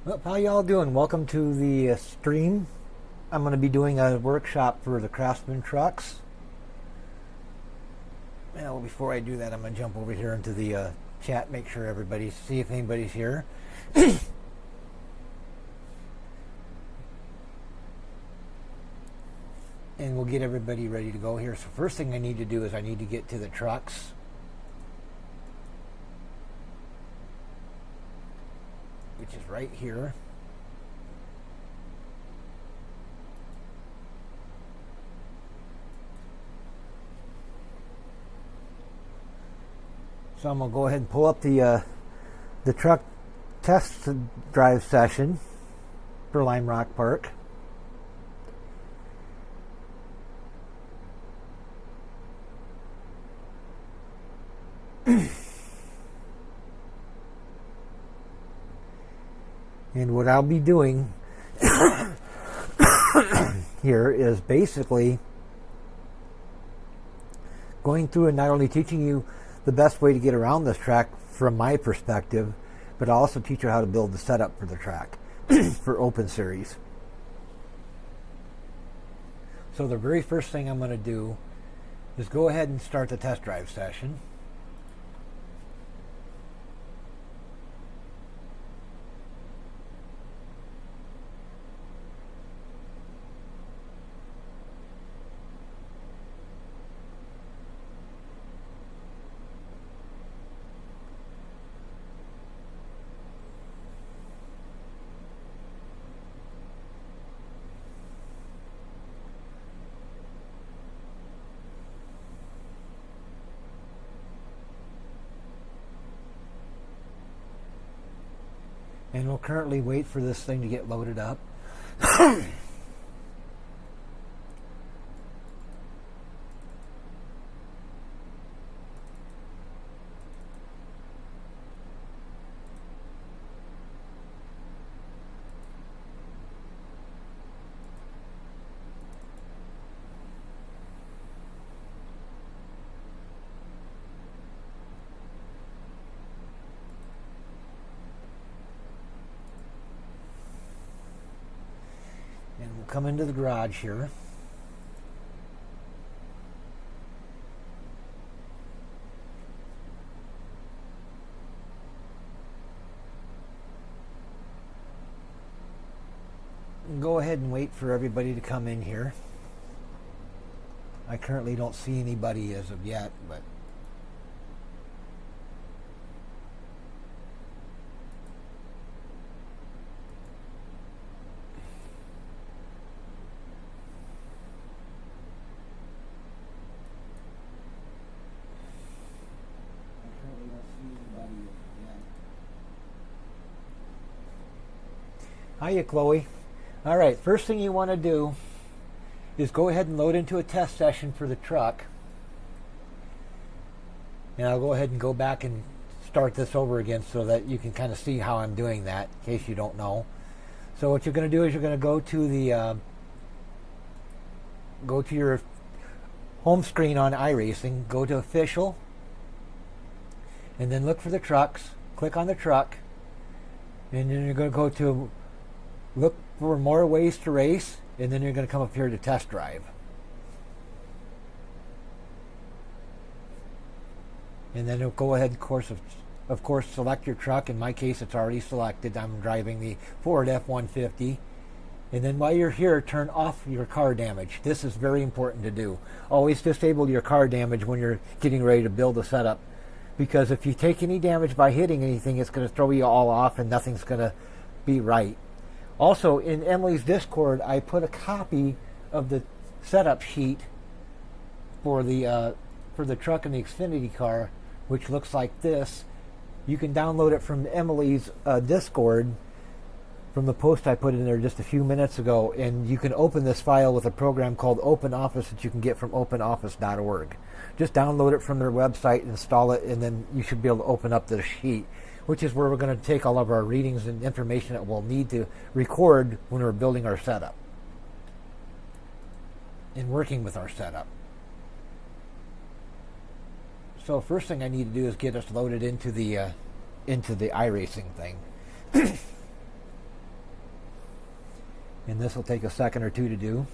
Well, how y'all doing? Welcome to the stream. I'm going to be doing a workshop for the Craftsman trucks. Well, before I do that, I'm going to jump over here into the chat, make sure see if anybody's here. And we'll get everybody ready to go here. So first thing I need to do is I need to get to the trucks. Which is right here. So I'm going to go ahead and pull up the truck test drive session for Lime Rock Park. And what I'll be doing here is basically going through and not only teaching you the best way to get around this track from my perspective, but I'll also teach you how to build the setup for the track for Open Series. So the very first thing I'm going to do is go ahead and start the test drive session. And we'll currently wait for this thing to get loaded up. And we'll come into the garage here. And go ahead and wait for everybody to come in here. I currently don't see anybody as of yet, but hiya, Chloe. All right, first thing you want to do is go ahead and load into a test session for the truck. And I'll go ahead and go back and start this over again so that you can kind of see how I'm doing that, in case you don't know. So what you're going to do is you're going to go to the go to your home screen on iRacing, go to Official, and then look for the trucks. Click on the truck, and then you're going to go to look for more ways to race, and then you're going to come up here to test drive. And then it'll go ahead and of course select your truck. In my case, it's already selected. I'm driving the Ford F-150. And then while you're here, turn off your car damage. This is very important to do. Always disable your car damage when you're getting ready to build a setup, because if you take any damage by hitting anything, it's going to throw you all off and nothing's going to be right. Also, in Emily's Discord, I put a copy of the setup sheet for the truck and the Xfinity car, which looks like this. You can download it from Emily's Discord from the post I put in there just a few minutes ago, and you can open this file with a program called OpenOffice that you can get from openoffice.org. Just download it from their website, install it, and then you should be able to open up the sheet, which is where we're going to take all of our readings and information that we'll need to record when we're building our setup and working with our setup. So first thing I need to do is get us loaded into the iRacing thing. And this will take a second or two to do.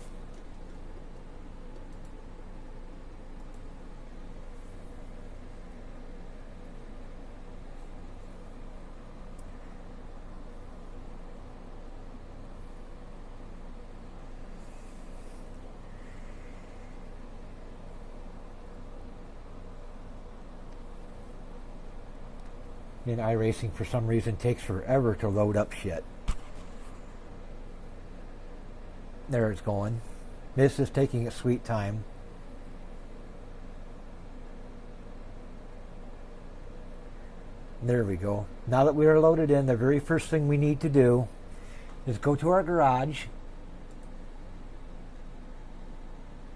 In iRacing, for some reason, takes forever to load up shit. There it's going. This is taking its sweet time. There we go. Now that we are loaded in, the very first thing we need to do is go to our garage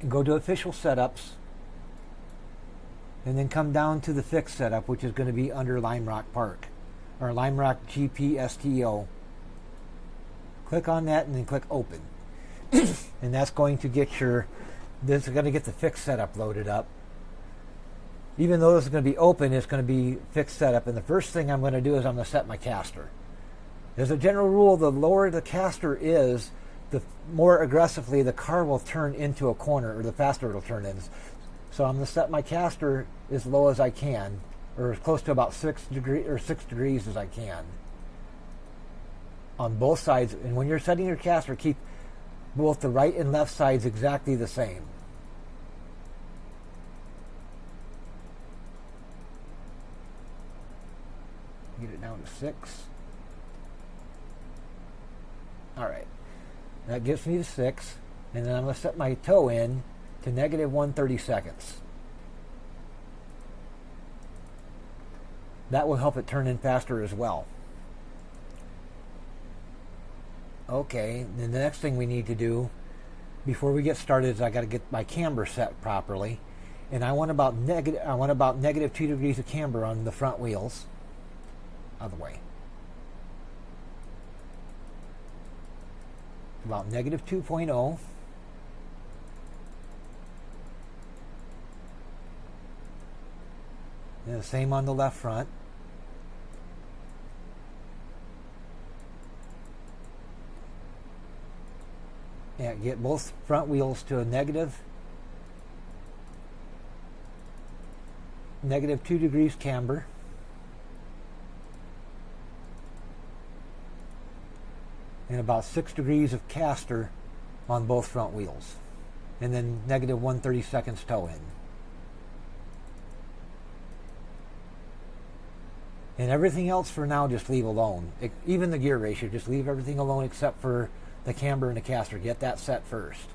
and go to official setups, and then come down to the fixed setup, which is going to be under Lime Rock Park, or Lime Rock GP STO. Click on that and then click open. And that's going to get this is going to get the fixed setup loaded up. Even though this is going to be open, it's going to be fixed setup. And the first thing I'm going to do is I'm going to set my caster. As a general rule, the lower the caster is, the more aggressively the car will turn into a corner, or the faster it'll turn in. So I'm going to set my caster as low as I can, or as close to about 6 degrees as I can on both sides. And when you're setting your caster, keep both the right and left sides exactly the same. Get it down to 6. Alright, that gets me to 6, and then I'm going to set my toe in to negative 130 seconds. That will help it turn in faster as well. Okay, then the next thing we need to do before we get started is I got to get my camber set properly, and I want about negative 2 degrees of camber on the front wheels. Other way. About negative 2.0. And the same on the left front. Yeah, get both front wheels to a negative 2 degrees camber. And about 6 degrees of caster on both front wheels. And then negative 130 seconds toe in. And everything else for now just leave alone. Even the gear ratio, just leave everything alone except for the camber and the caster. Get that set first.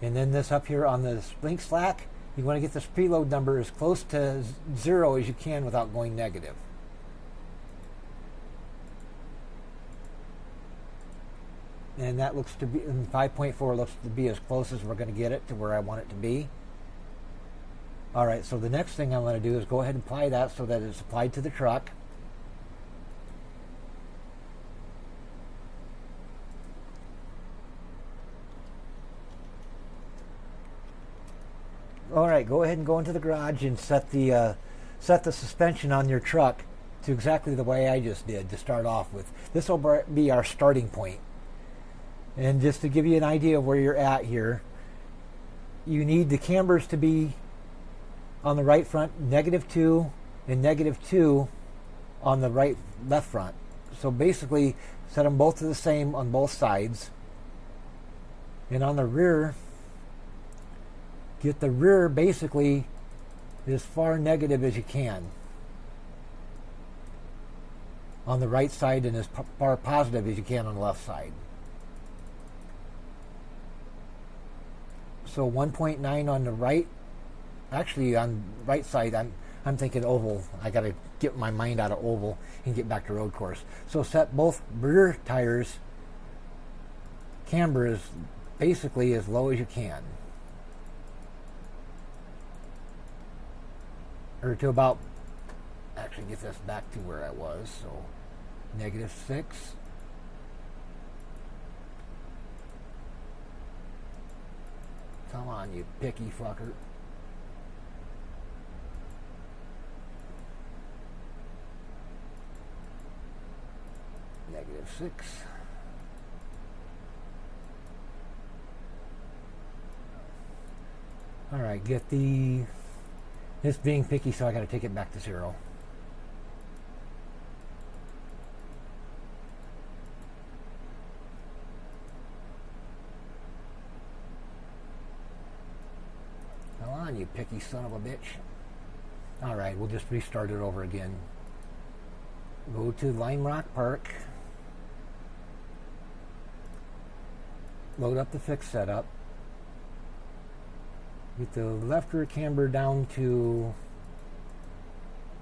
And then this up here on the link slack, you want to get this preload number as close to 0 as you can without going negative. And that looks to be, in 5.4 looks to be as close as we're going to get it to where I want it to be. Alright, so the next thing I'm going to do is go ahead and apply that so that it's applied to the truck. Alright, go ahead and go into the garage and set the suspension on your truck to exactly the way I just did to start off with. This will be our starting point. And just to give you an idea of where you're at here, you need the cambers to be on the right front negative 2 and negative 2 on the left front. So basically set them both to the same on both sides. And on the rear, get the rear basically as far negative as you can on the right side and as far positive as you can on the left side. So 1.9 on the right. Actually, on the right side, I'm thinking oval. I got to get my mind out of oval and get back to road course. So set both rear tires camber is basically as low as you can, or to about. Actually, get this back to where I was. So negative 6. Come on, you picky fucker. Negative 6. All right, get the... It's being picky, so I got to take it back to 0. Come on, you picky son of a bitch. All right, we'll just restart it over again. Go to Lime Rock Park. Load up the fixed setup. Get the left rear camber down to,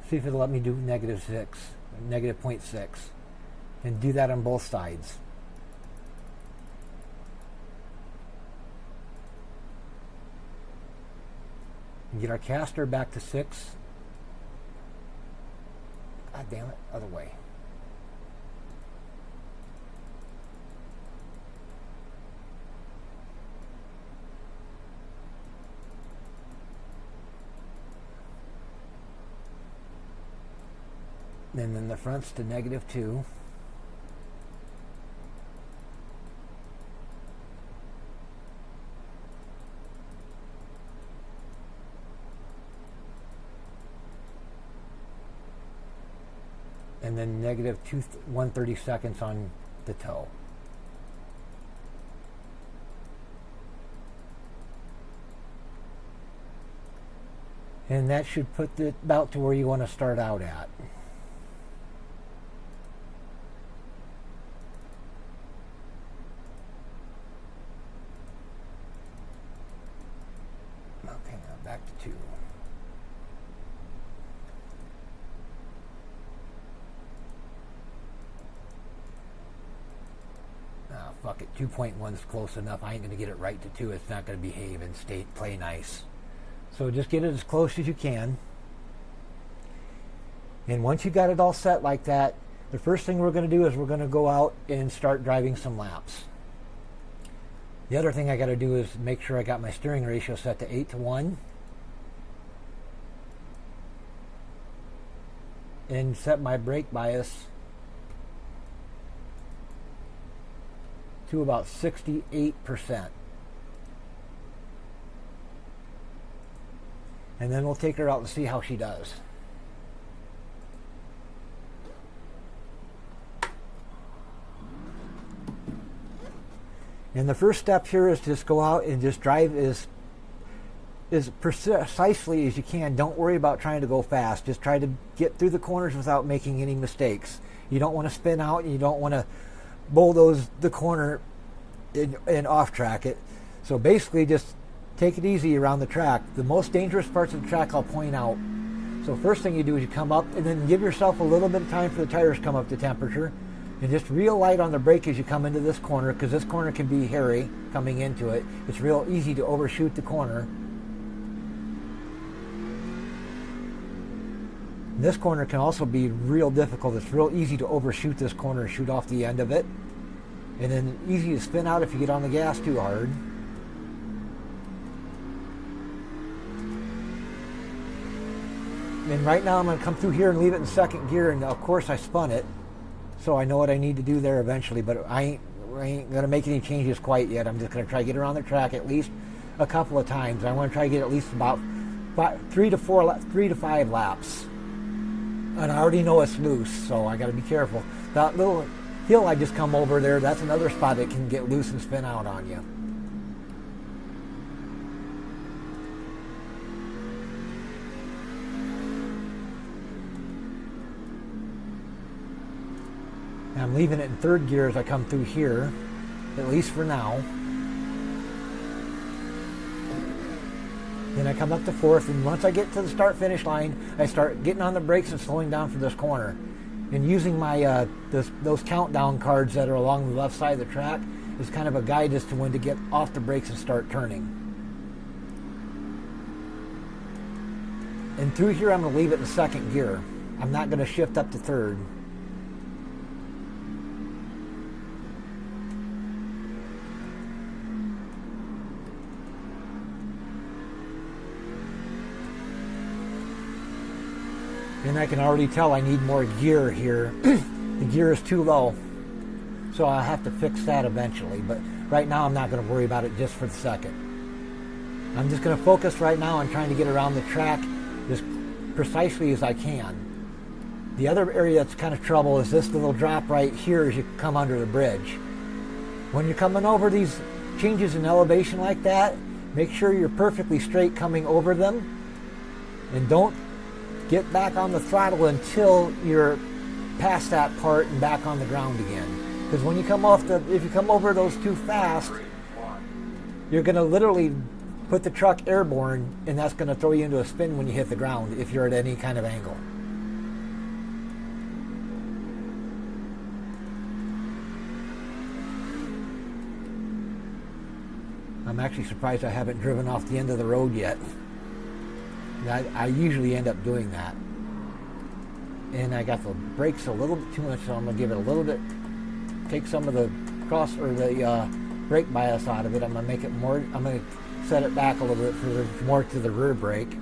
see if it'll let me do -6, -0.6, and do that on both sides. And get our caster back to 6. God damn it, other way. And then the front's to -2. And then -1/32 on the toe. And that should put it about to where you want to start out at. Okay, now back to 2. Fuck it, 2.1 is close enough. I ain't going to get it right to 2. It's not going to behave and play nice. So just get it as close as you can. And once you got it all set like that, the first thing we're going to do is we're going to go out and start driving some laps. The other thing I got to do is make sure I got my steering ratio set to 8:1. And set my brake bias to about 68%. And then we'll take her out and see how she does. And the first step here is just go out and just drive as precisely as you can. Don't worry about trying to go fast. Just try to get through the corners without making any mistakes. You don't want to spin out, and you don't want to bulldoze the corner and off track it. So basically just take it easy around the track. The most dangerous parts of the track I'll point out. So first thing you do is you come up and then give yourself a little bit of time for the tires to come up to temperature, and just real light on the brake as you come into this corner, because this corner can be hairy coming into it. It's real easy to overshoot the corner. This corner can also be real difficult. It's real easy to overshoot this corner and shoot off the end of it. And then easy to spin out if you get on the gas too hard. And right now I'm going to come through here and leave it in second gear, and of course I spun it, so I know what I need to do there eventually, but I ain't going to make any changes quite yet. I'm just going to try to get around the track at least a couple of times. I want to try to get at least about 3 to 5 laps. And I already know it's loose, so I got to be careful. That little hill I just come over there, that's another spot that can get loose and spin out on you. And I'm leaving it in third gear as I come through here, at least for now. Then I come up to fourth, and once I get to the start-finish line, I start getting on the brakes and slowing down for this corner. And using my those countdown cards that are along the left side of the track is kind of a guide as to when to get off the brakes and start turning. And through here, I'm going to leave it in second gear. I'm not going to shift up to third. And I can already tell I need more gear here. The gear is too low. So I'll have to fix that eventually. But right now I'm not going to worry about it just for the second. I'm just going to focus right now on trying to get around the track as precisely as I can. The other area that's kind of trouble is this little drop right here as you come under the bridge. When you're coming over these changes in elevation like that, make sure you're perfectly straight coming over them, and don't get back on the throttle until you're past that part and back on the ground again. Because when you come if you come over those too fast, you're going to literally put the truck airborne, and that's going to throw you into a spin when you hit the ground if you're at any kind of angle. I'm actually surprised I haven't driven off the end of the road yet. I usually end up doing that. And I got the brakes a little bit too much, so I'm going to give it a little bit, take some of the brake bias out of it. I'm going to make it more, I'm going to set it back a little bit more to the rear brake.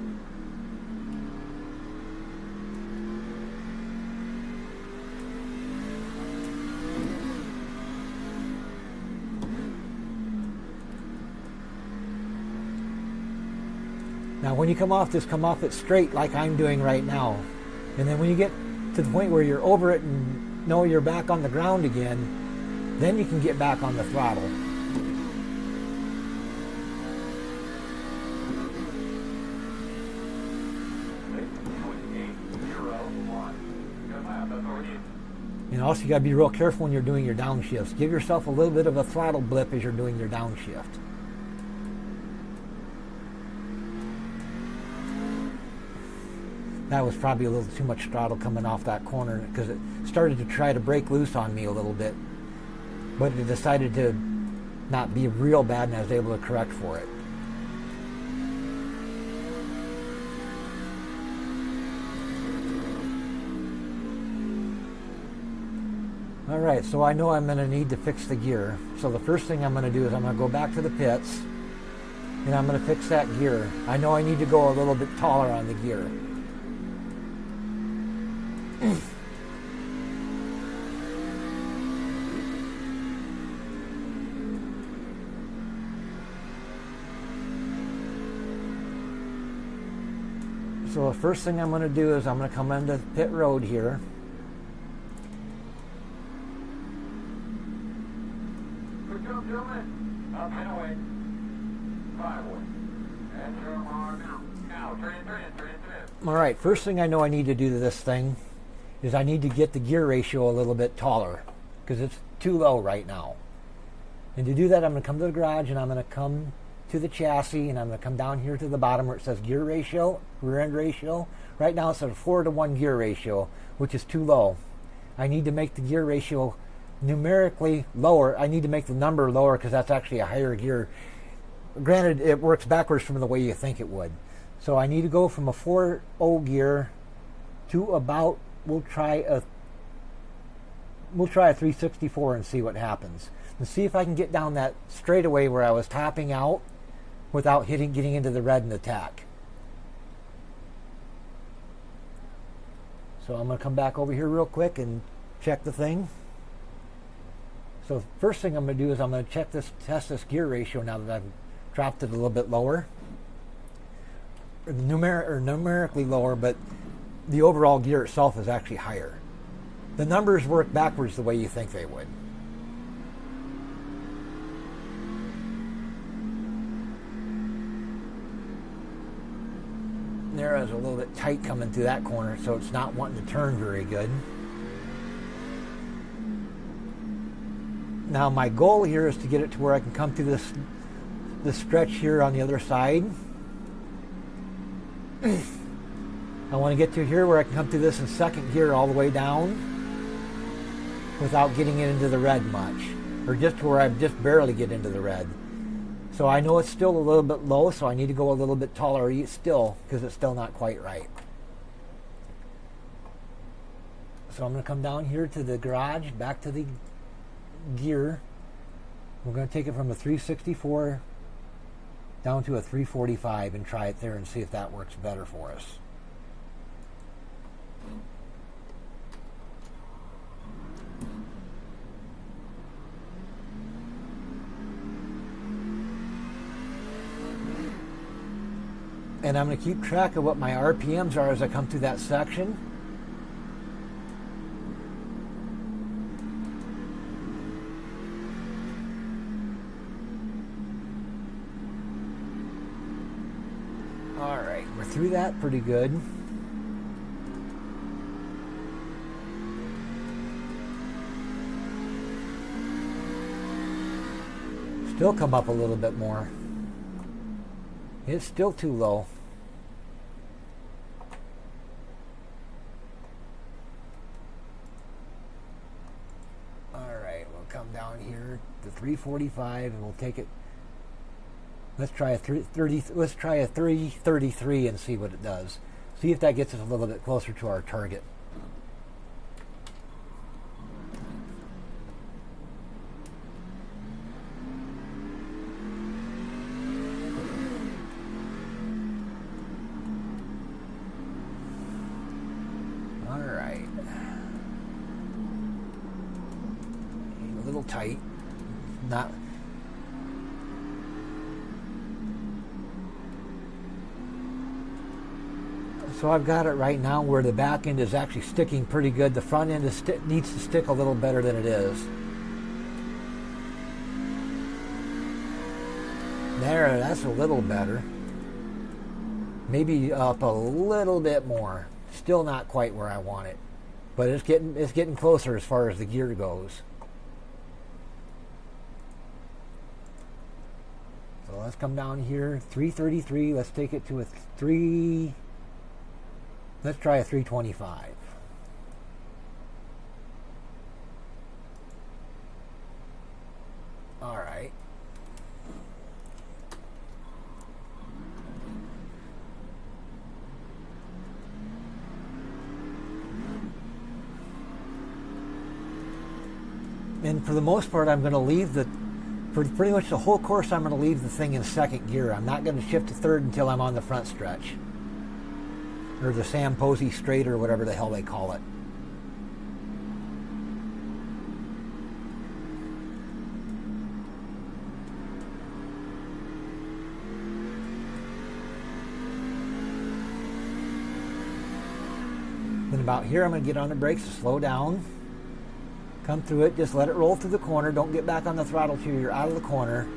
Now when you come off this, come off it straight like I'm doing right now. And then when you get to the point where you're over it and know you're back on the ground again, then you can get back on the throttle. And also you got to be real careful when you're doing your downshifts. Give yourself a little bit of a throttle blip as you're doing your downshift. That was probably a little too much throttle coming off that corner because it started to try to break loose on me a little bit. But it decided to not be real bad, and I was able to correct for it. Alright, so I know I'm going to need to fix the gear. So the first thing I'm going to do is I'm going to go back to the pits, and I'm going to fix that gear. I know I need to go a little bit taller on the gear. So the first thing I'm going to do is I'm going to come into pit road here. Good job, gentlemen. Up and away. 5 away. And you're on now. Turn in. All right, first thing I know I need to do to this thing is I need to get the gear ratio a little bit taller because it's too low right now. And to do that, I'm going to come to the garage and I'm going to come to the chassis and I'm going to come down here to the bottom where it says gear ratio, rear end ratio. Right now it's at a 4-to-1 gear ratio, which is too low. I need to make the gear ratio numerically lower. I need to make the number lower because that's actually a higher gear. Granted, it works backwards from the way you think it would. So I need to go from a 4.0 gear to about, we'll try a 364 and see what happens. And see if I can get down that straightaway where I was topping out without getting into the red in the tack. So I'm going to come back over here real quick and check the thing. So first thing I'm going to do is I'm going to test this gear ratio now that I've dropped it a little bit lower. Numerically lower, but the overall gear itself is actually higher. The numbers work backwards the way you think they would. There is a little bit tight coming through that corner, so it's not wanting to turn very good. Now my goal here is to get it to where I can come through this stretch here on the other side. I want to get to here where I can come through this in second gear all the way down without getting it into the red much, or just to where I just barely get into the red. So I know it's still a little bit low, so I need to go a little bit taller still because it's still not quite right. So I'm going to come down here to the garage, back to the gear. We're going to take it from a 364 down to a 345 and try it there and see if that works better for us. And I'm going to keep track of what my RPMs are as I come through that section. All right, we're through that pretty good. Still come up a little bit more. It's still too low. All right, we'll come down here to 345 and we'll take it. Let's try a 333 and see what it does. See if that gets us a little bit closer to our target. All right. A little tight. Not. So I've got it right now where the back end is actually sticking pretty good. The front end needs to stick a little better than it is. There, that's a little better. Maybe up a little bit more. Still not quite where I want it, but it's getting closer as far as the gear goes. So let's come down here, 333. Let's take it to a 3. Let's try a 325. All right. And for the most part, I'm going to leave for pretty much the whole course, I'm going to leave the thing in second gear. I'm not going to shift to third until I'm on the front stretch. Or the Sam Posey straight, or whatever the hell they call it. Then about here, I'm going to get on the brakes to slow down. Come through it, just let it roll through the corner. Don't get back on the throttle till you're out of the corner.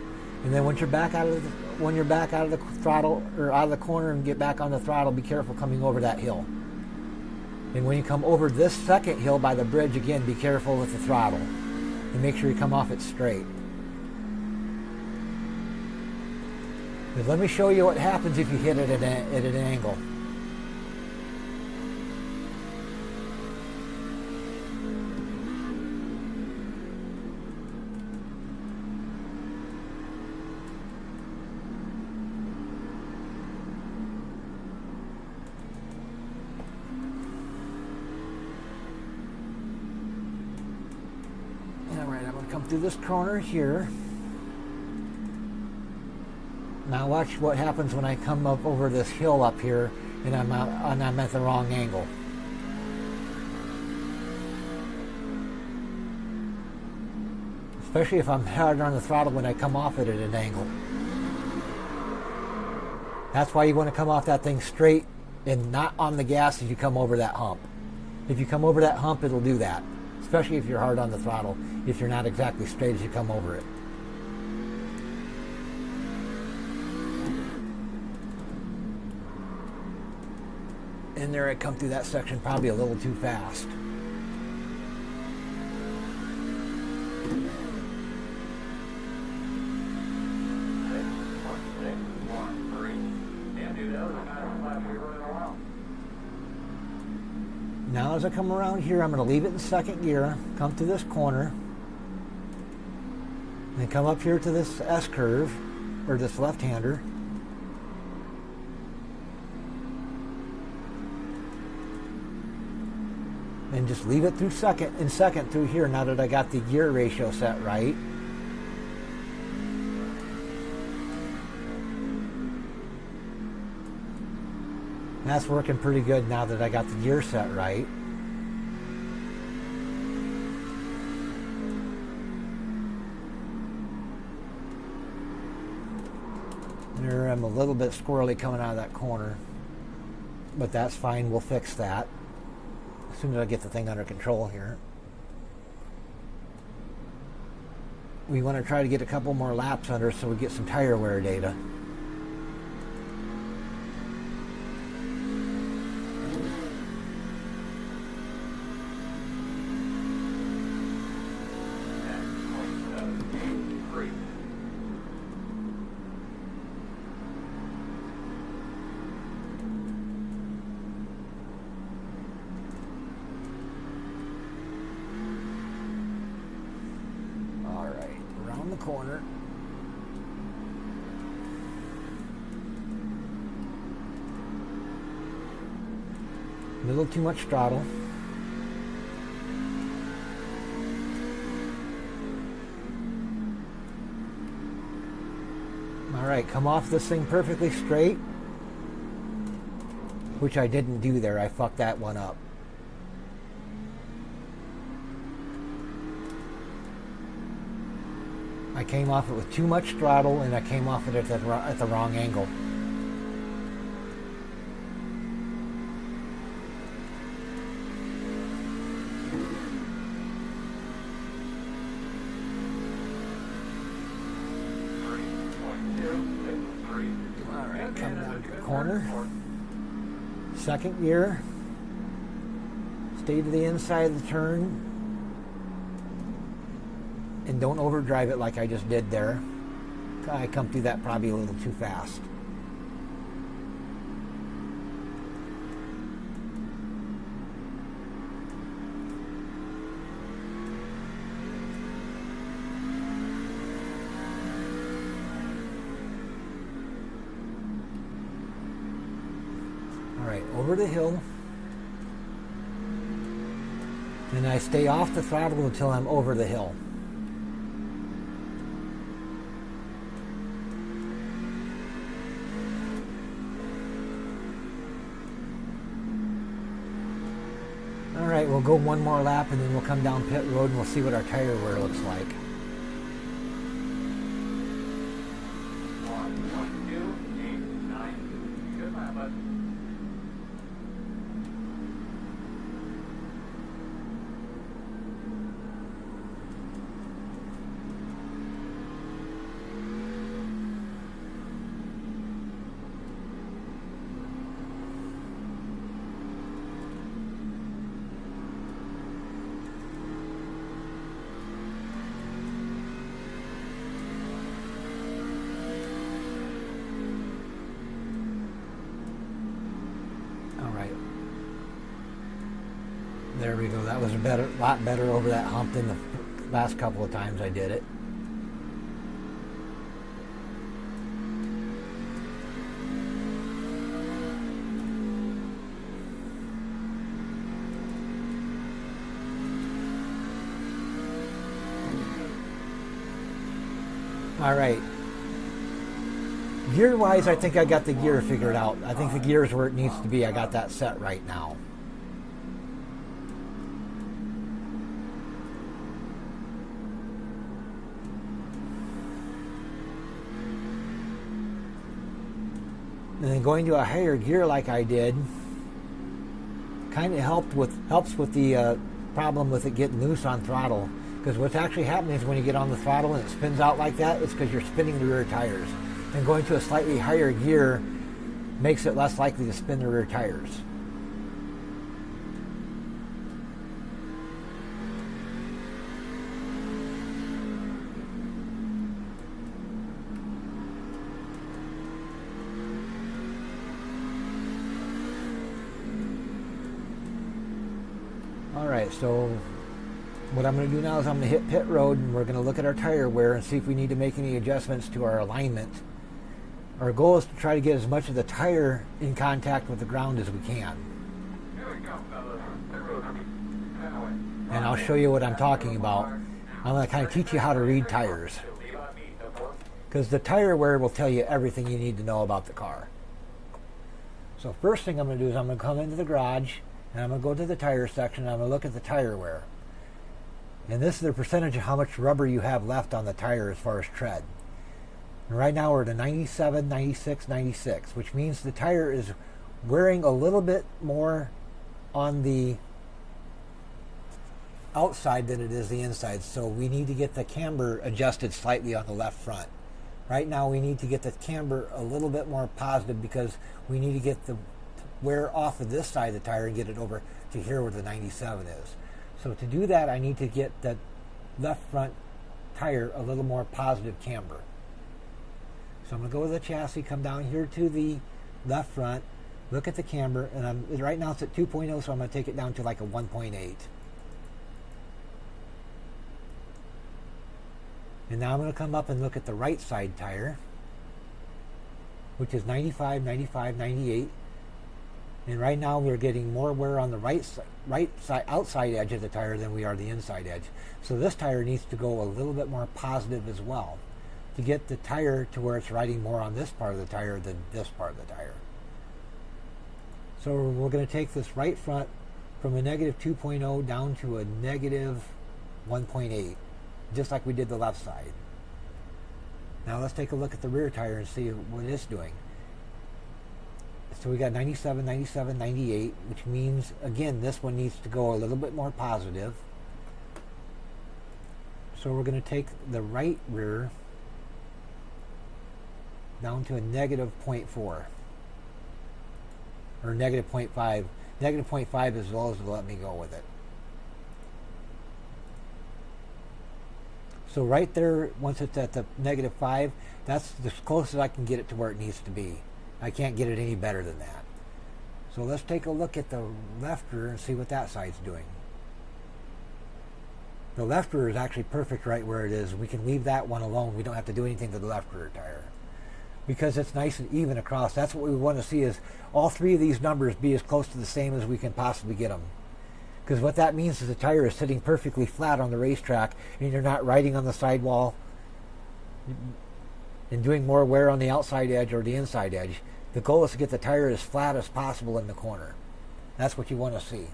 And then once you're back out of the throttle or out of the corner and get back on the throttle, be careful coming over that hill. And when you come over this second hill by the bridge, again, be careful with the throttle and make sure you come off it straight. But let me show you what happens if you hit it at an angle. Through this corner here. Now watch what happens when I come up over this hill up here and I'm at the wrong angle. Especially if I'm hard on the throttle when I come off it at an angle. That's why you want to come off that thing straight and not on the gas as you come over that hump. If you come over that hump, it'll do that. Especially if you're hard on the throttle, if you're not exactly straight as you come over it. And there I come through that section probably a little too fast. Now as I come around here, I'm going to leave it in second gear, come to this corner, and then come up here to this S-curve, or this left-hander. And just leave it through second through here now that I got the gear ratio set right. That's working pretty good now that I got the gear set right. There, I'm a little bit squirrely coming out of that corner. But that's fine, we'll fix that as soon as I get the thing under control here. We want to try to get a couple more laps under so we get some tire wear data. Corner. A little too much throttle. Alright, come off this thing perfectly straight, which I didn't do there. I fucked that one up. I came off it with too much throttle, and I came off it at the wrong angle. Alright, coming out of the corner. Second gear. Stay to the inside of the turn. And don't overdrive it like I just did there. I come through that probably a little too fast. All right, over the hill. And I stay off the throttle until I'm over the hill. Alright, we'll go one more lap and then we'll come down pit road and we'll see what our tire wear looks like. 1, 2, 8, 9. Good lap, bud. There we go. That was a lot better over that hump than the last couple of times I did it. All right. Gear-wise, I think I got the gear figured out. I think the gear is where it needs to be. I got that set right now. And then going to a higher gear like I did kind of helps with the problem with it getting loose on throttle. Because what's actually happening is when you get on the throttle and it spins out like that, it's because you're spinning the rear tires. And going to a slightly higher gear makes it less likely to spin the rear tires. Alright, so what I'm going to do now is I'm going to hit pit road and we're going to look at our tire wear and see if we need to make any adjustments to our alignment. Our goal is to try to get as much of the tire in contact with the ground as we can. Here we go, fellas. Pit road. And I'll show you what I'm talking about. I'm going to kind of teach you how to read tires. Because the tire wear will tell you everything you need to know about the car. So first thing I'm going to do is I'm going to come into the garage and I'm going to go to the tire section and I'm going to look at the tire wear. And this is the percentage of how much rubber you have left on the tire as far as tread. And right now we're at a 97, 96, 96, which means the tire is wearing a little bit more on the outside than it is the inside. So we need to get the camber adjusted slightly on the left front. Right now we need to get the camber a little bit more positive because we need to get the wear off of this side of the tire and get it over to here where the 97 is. So to do that, I need to get the left front tire a little more positive camber. So I'm going to go with the chassis, come down here to the left front, look at the camber, and right now it's at 2.0, so I'm going to take it down to like a 1.8. And now I'm going to come up and look at the right side tire, which is 95, 95, 98. And right now we're getting more wear on the right side, outside edge of the tire than we are the inside edge. So this tire needs to go a little bit more positive as well to get the tire to where it's riding more on this part of the tire than this part of the tire. So we're going to take this right front from a negative 2.0 down to a negative 1.8, just like we did the left side. Now let's take a look at the rear tire and see what it's doing. So we got 97, 97, 98, which means, again, this one needs to go a little bit more positive. So we're going to take the right rear down to a negative 0.4. Or negative 0.5. Negative 0.5 is as low as it'll let me go with it. So right there, once it's at the negative 5, that's the closest I can get it to where it needs to be. I can't get it any better than that. So let's take a look at the left rear and see what that side's doing. The left rear is actually perfect right where it is. We can leave that one alone. We don't have to do anything to the left rear tire because it's nice and even across. That's what we want to see, is all three of these numbers be as close to the same as we can possibly get them. Because what that means is the tire is sitting perfectly flat on the racetrack and you're not riding on the sidewall and doing more wear on the outside edge or the inside edge. The goal is to get the tire as flat as possible in the corner. That's what you want to see.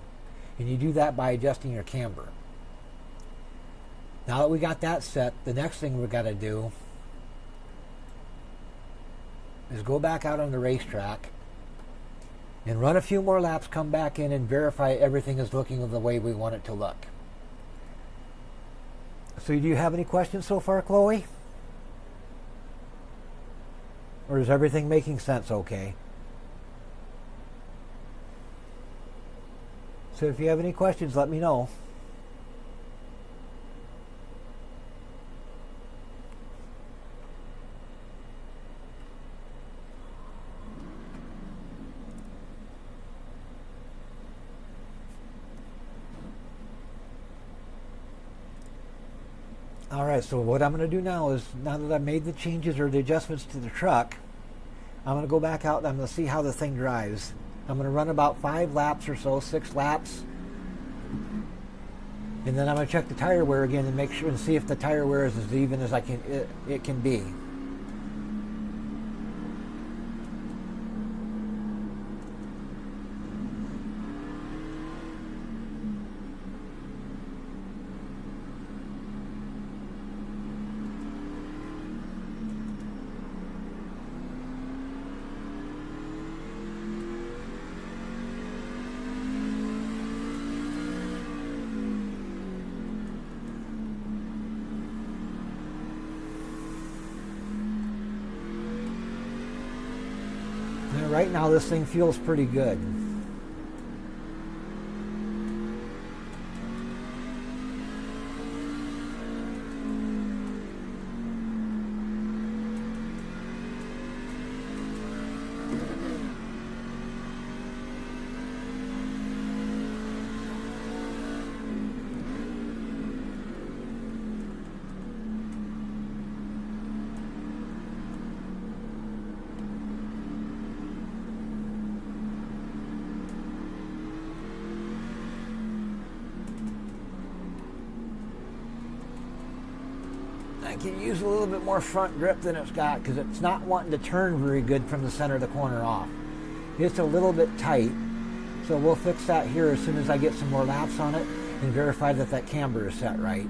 And you do that by adjusting your camber. Now that we got that set, the next thing we've got to do is go back out on the racetrack and run a few more laps, come back in and verify everything is looking the way we want it to look. So do you have any questions so far, Chloe? Or is everything making sense okay? So if you have any questions, let me know. Alright, so what I'm going to do now is, now that I've made the changes or the adjustments to the truck, I'm going to go back out and I'm going to see how the thing drives. I'm going to run about 5 laps or so, 6 laps. And then I'm going to check the tire wear again and make sure and see if the tire wear is as even as it can be. Right now this thing feels pretty good. I can use a little bit more front grip than it's got because it's not wanting to turn very good from the center of the corner off. It's a little bit tight, so we'll fix that here as soon as I get some more laps on it and verify that that camber is set right.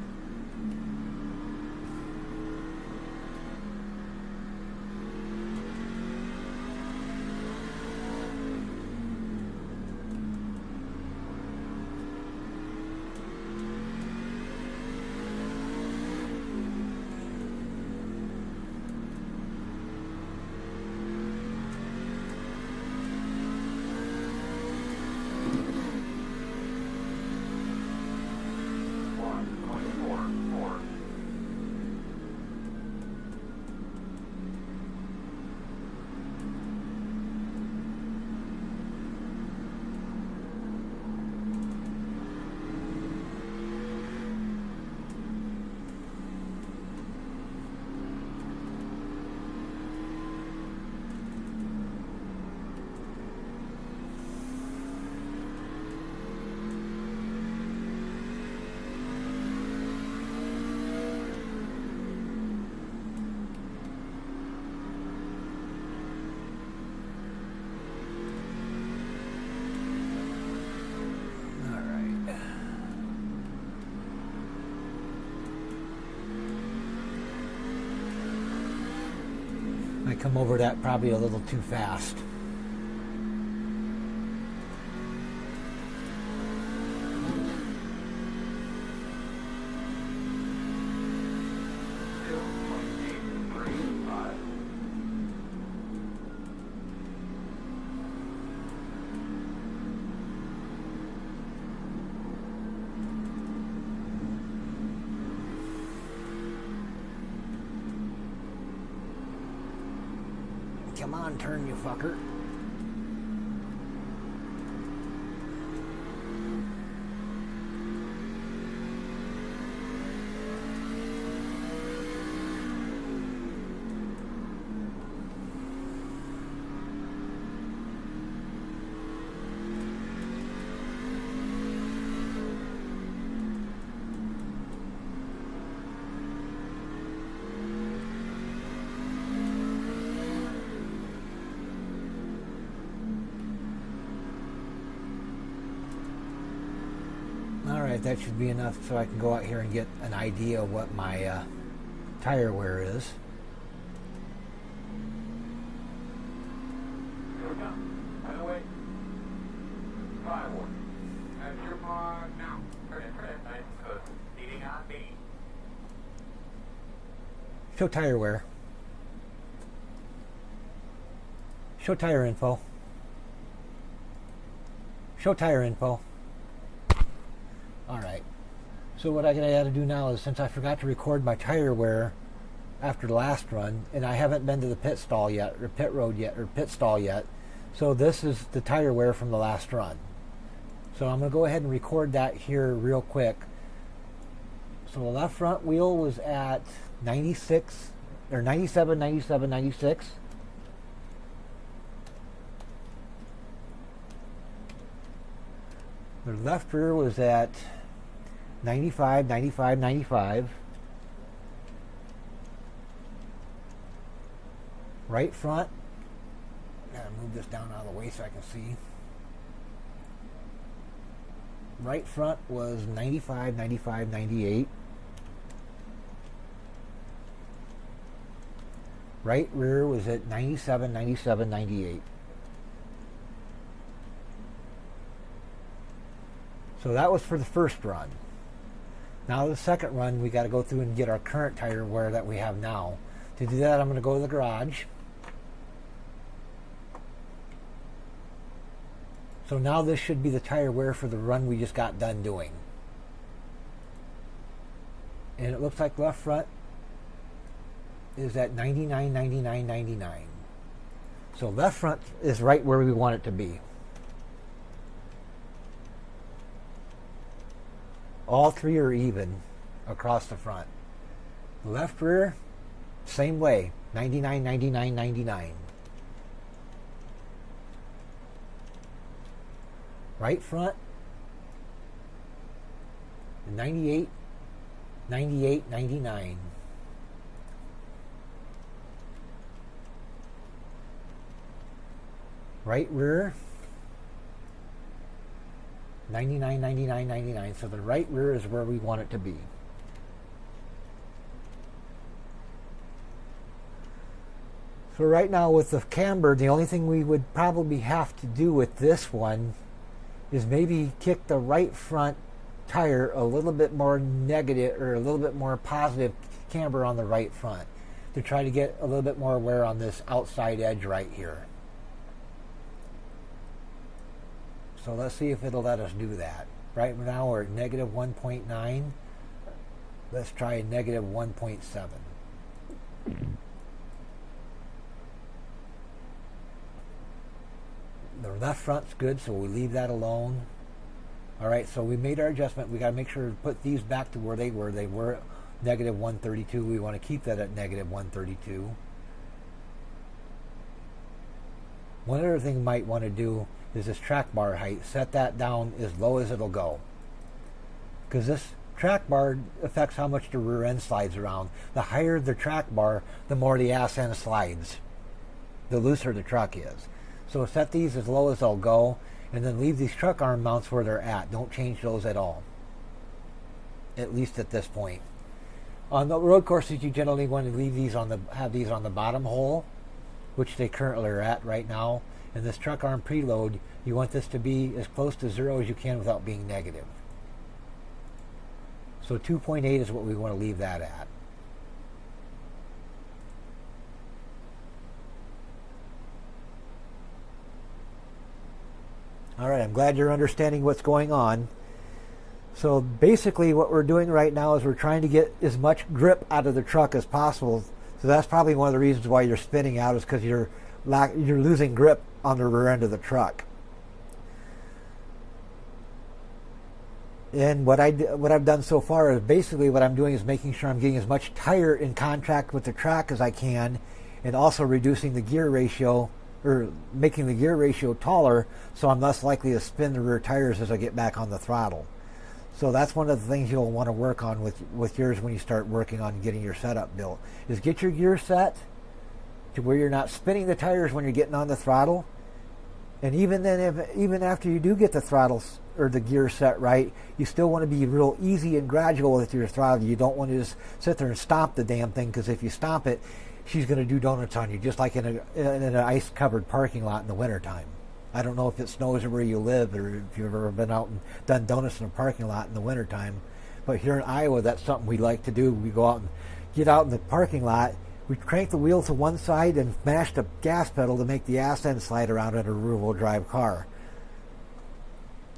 come over that probably a little too fast. Come on, turn, you fucker. Alright, that should be enough so I can go out here and get an idea of what my tire wear is. Here we come. By the way, 5-1. At your mark now. Turn it, nice and good. Leading on me. Show tire wear. Show tire info. Show tire info. Alright. So what I gotta do now is, since I forgot to record my tire wear after the last run, and I haven't been to the pit stall yet, or pit road yet, or pit stall yet, so this is the tire wear from the last run. So I'm gonna go ahead and record that here real quick. So the left front wheel was at 96, or 97, 97, 96. The left rear was at 95, 95, 95. Right front, gotta move this down out of the way so I can see. Right front was 95, 95, 98. Right rear was at 97, 97, 98. So that was for the first run. Now the second run, we got to go through and get our current tire wear that we have now. To do that, I'm going to go to the garage. So now this should be the tire wear for the run we just got done doing. And it looks like left front is at 99, 99, 99. So left front is right where we want it to be. All three are even across the front. Left rear, same way, 99, 99, 99. Right front, 98, 98, 99. Right rear, 99, 99, 99. So the right rear is where we want it to be. So right now with the camber, the only thing we would probably have to do with this one is maybe kick the right front tire a little bit more negative, or a little bit more positive camber on the right front, to try to get a little bit more wear on this outside edge right here. So let's see if it'll let us do that. Right now we're at negative 1.9. Let's try negative 1.7. The left front's good, so we leave that alone. Alright, so we made our adjustment. We got to make sure to put these back to where they were. They were negative 132. We want to keep that at negative 132. One other thing you might want to do is this track bar height. Set that down as low as it'll go, because this track bar affects how much the rear end slides around. The higher the track bar, the more the ass end slides, the looser the truck is. So set these as low as they'll go, and then leave these truck arm mounts where they're at. Don't change those at all, at least at this point. On the road courses, you generally want to leave these on the bottom hole, which they currently are at right now. And this truck arm preload, you want this to be as close to 0 as you can without being negative. So 2.8 is what we want to leave that at. All right, I'm glad you're understanding what's going on. So basically what we're doing right now is we're trying to get as much grip out of the truck as possible. So that's probably one of the reasons why you're spinning out, is because you're losing grip on the rear end of the truck. And what I've done so far is basically what I'm doing is making sure I'm getting as much tire in contact with the track as I can, and also reducing the gear ratio, or making the gear ratio taller, so I'm less likely to spin the rear tires as I get back on the throttle. So that's one of the things you'll want to work on with yours when you start working on getting your setup built, is get your gear set to where you're not spinning the tires when you're getting on the throttle. And even then, even after you do get the throttle or the gear set right, you still want to be real easy and gradual with your throttle. You don't want to just sit there and stomp the damn thing, because if you stomp it, she's going to do donuts on you, just like in an ice-covered parking lot in the wintertime. I don't know if it snows where you live, or if you've ever been out and done donuts in a parking lot in the wintertime. But here in Iowa, that's something we like to do. We go out and get out in the parking lot. We crank the wheel to one side and mash the gas pedal to make the ass end slide around in a rear-wheel drive car.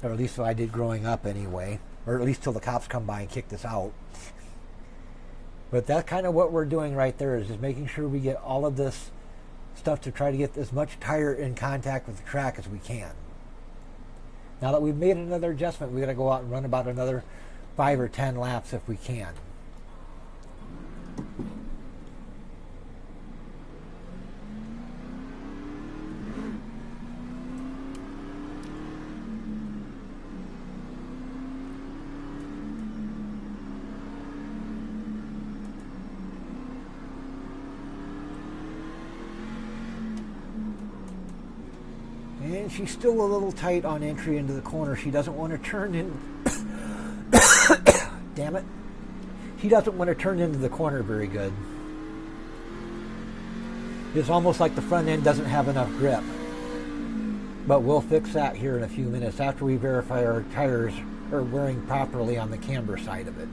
Or at least so I did growing up anyway. Or at least till the cops come by and kicked us out. But that's kind of what we're doing right there, is just making sure we get all of this stuff to try to get as much tire in contact with the track as we can. Now that we've made another adjustment, we got to go out and run about another 5 or 10 laps if we can. And she's still a little tight on entry into the corner. She doesn't want to turn in. Damn it. She doesn't want to turn into the corner very good. It's almost like the front end doesn't have enough grip. But we'll fix that here in a few minutes after we verify our tires are wearing properly on the camber side of it.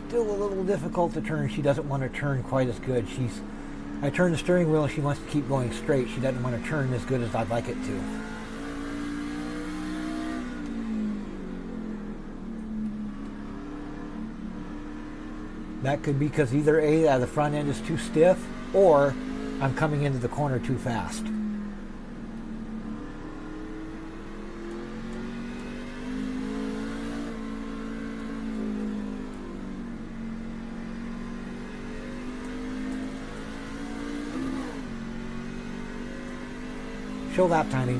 Still a little difficult to turn. She doesn't want to turn quite as good. I turn the steering wheel and she wants to keep going straight. She doesn't want to turn as good as I'd like it to. That could be because either A, the front end is too stiff, or I'm coming into the corner too fast. Show lap timing.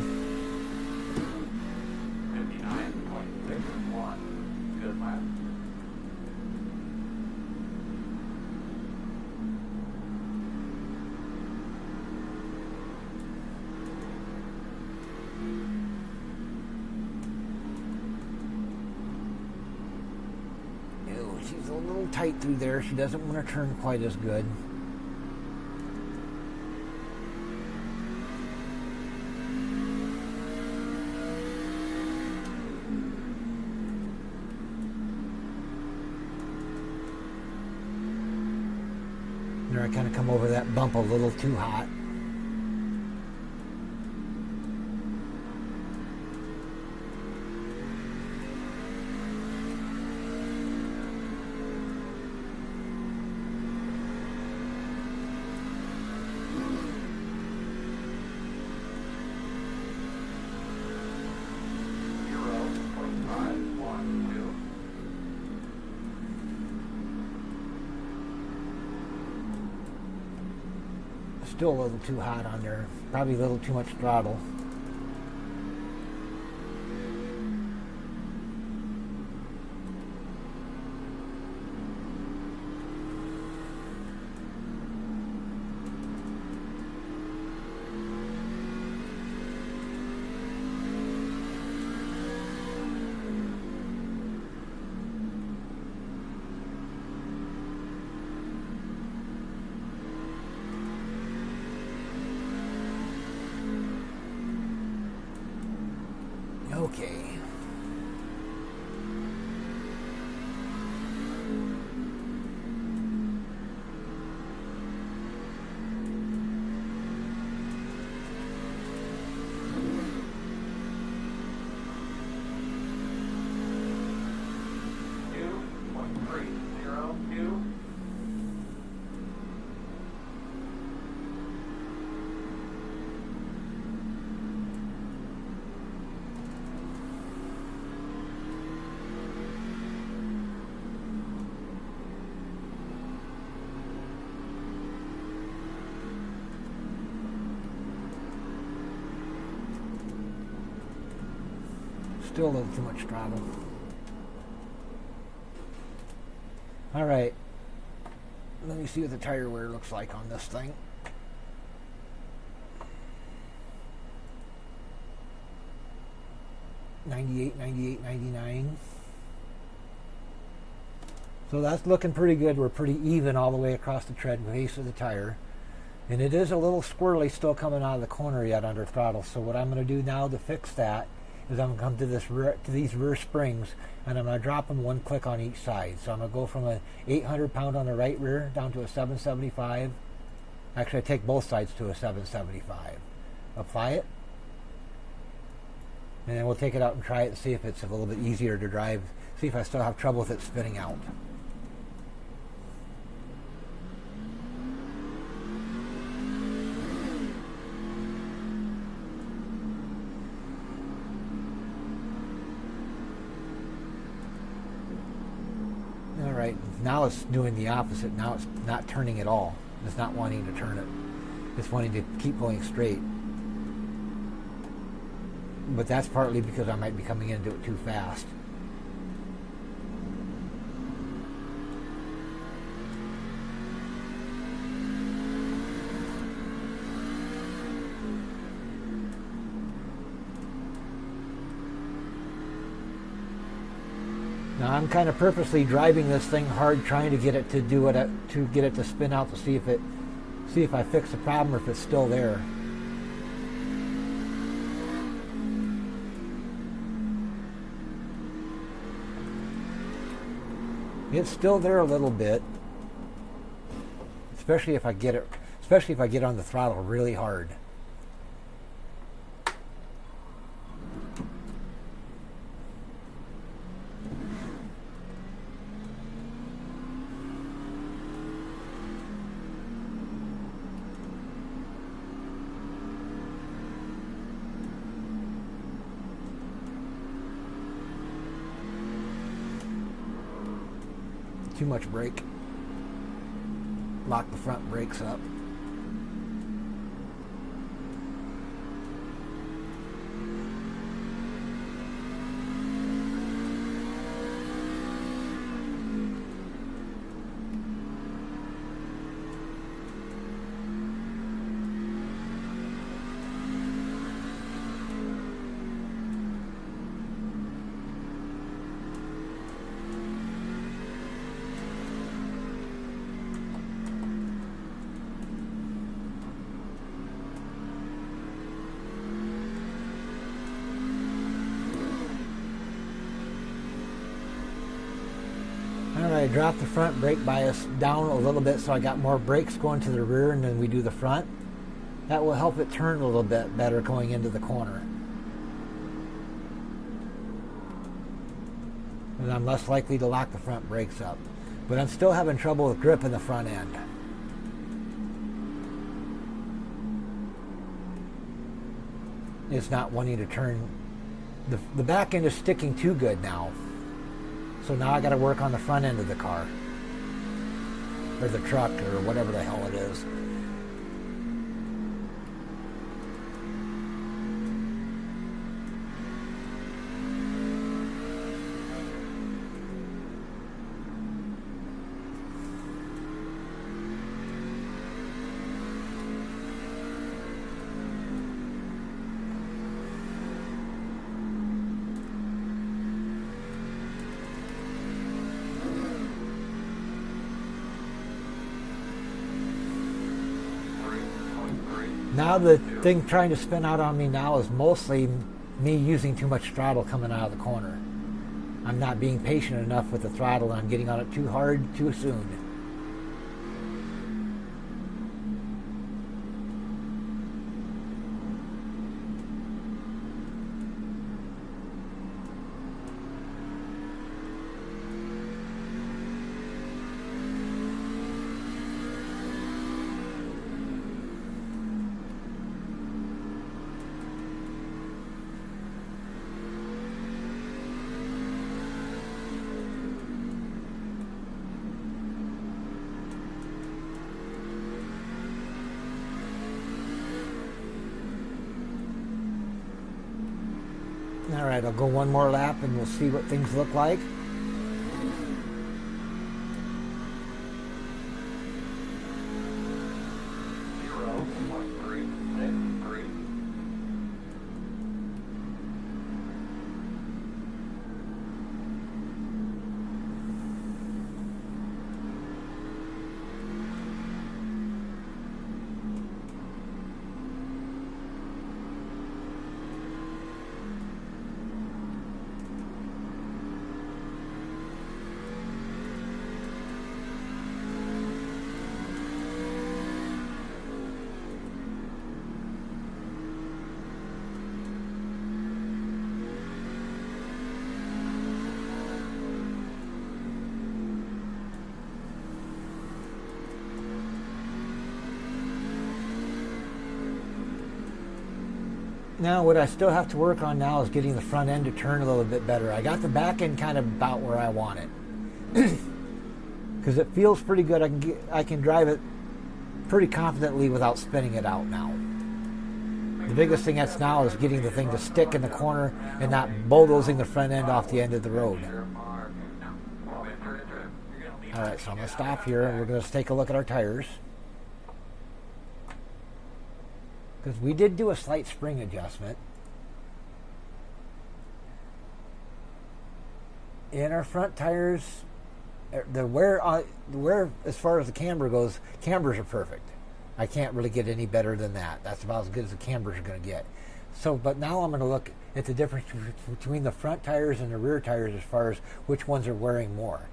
59.61. Good lap. Ew, she's a little tight through there. She doesn't want to turn quite as good. I kind of come over that bump a little too hot. Still a little too hot on there. Probably a little too much throttle. Okay. Still a little too much throttle. All right. Let me see what the tire wear looks like on this thing. $98, $98, $99. So that's looking pretty good. We're pretty even all the way across the tread base of the tire. And it is a little squirrely still coming out of the corner yet under throttle. So what I'm going to do now to fix that is I'm going to come to these rear springs, and I'm going to drop them one click on each side. So I'm going to go from an 800 pound on the right rear down to a 775. Actually, I take both sides to a 775. Apply it, and then we'll take it out and try it and see if it's a little bit easier to drive. See if I still have trouble with it spinning out. Now it's doing the opposite. Now it's not turning at all. It's not wanting to turn it. It's wanting to keep going straight. But that's partly because I might be coming into it too fast. Now I'm kind of purposely driving this thing hard, trying to get it to do it, to get it to spin out, to see if I fix the problem or if it's still there. It's still there a little bit, especially if I get on the throttle really hard. Too much brake. Lock the front brakes up. I drop the front brake bias down a little bit so I got more brakes going to the rear, and then we do the front. That will help it turn a little bit better going into the corner. And I'm less likely to lock the front brakes up. But I'm still having trouble with grip in the front end. It's not wanting to turn. The back end is sticking too good now. So now I got to work on the front end of the car, or the truck, or whatever the hell it is. Now the thing trying to spin out on me now is mostly me using too much throttle coming out of the corner. I'm not being patient enough with the throttle, and I'm getting on it too hard too soon. All right, I'll go one more lap and we'll see what things look like. Now what I still have to work on now is getting the front end to turn a little bit better. I got the back end kind of about where I want it. Because it feels pretty good. I can drive it pretty confidently without spinning it out now. The biggest thing that's now is getting the thing to stick in the corner and not bulldozing the front end off the end of the road. Alright, so I'm going to stop here and we're going to take a look at our tires. Because we did do a slight spring adjustment. In our front tires, the wear as far as the camber goes, cambers are perfect. I can't really get any better than that. That's about as good as the cambers are going to get. So, but now I'm going to look at the difference between the front tires and the rear tires as far as which ones are wearing more.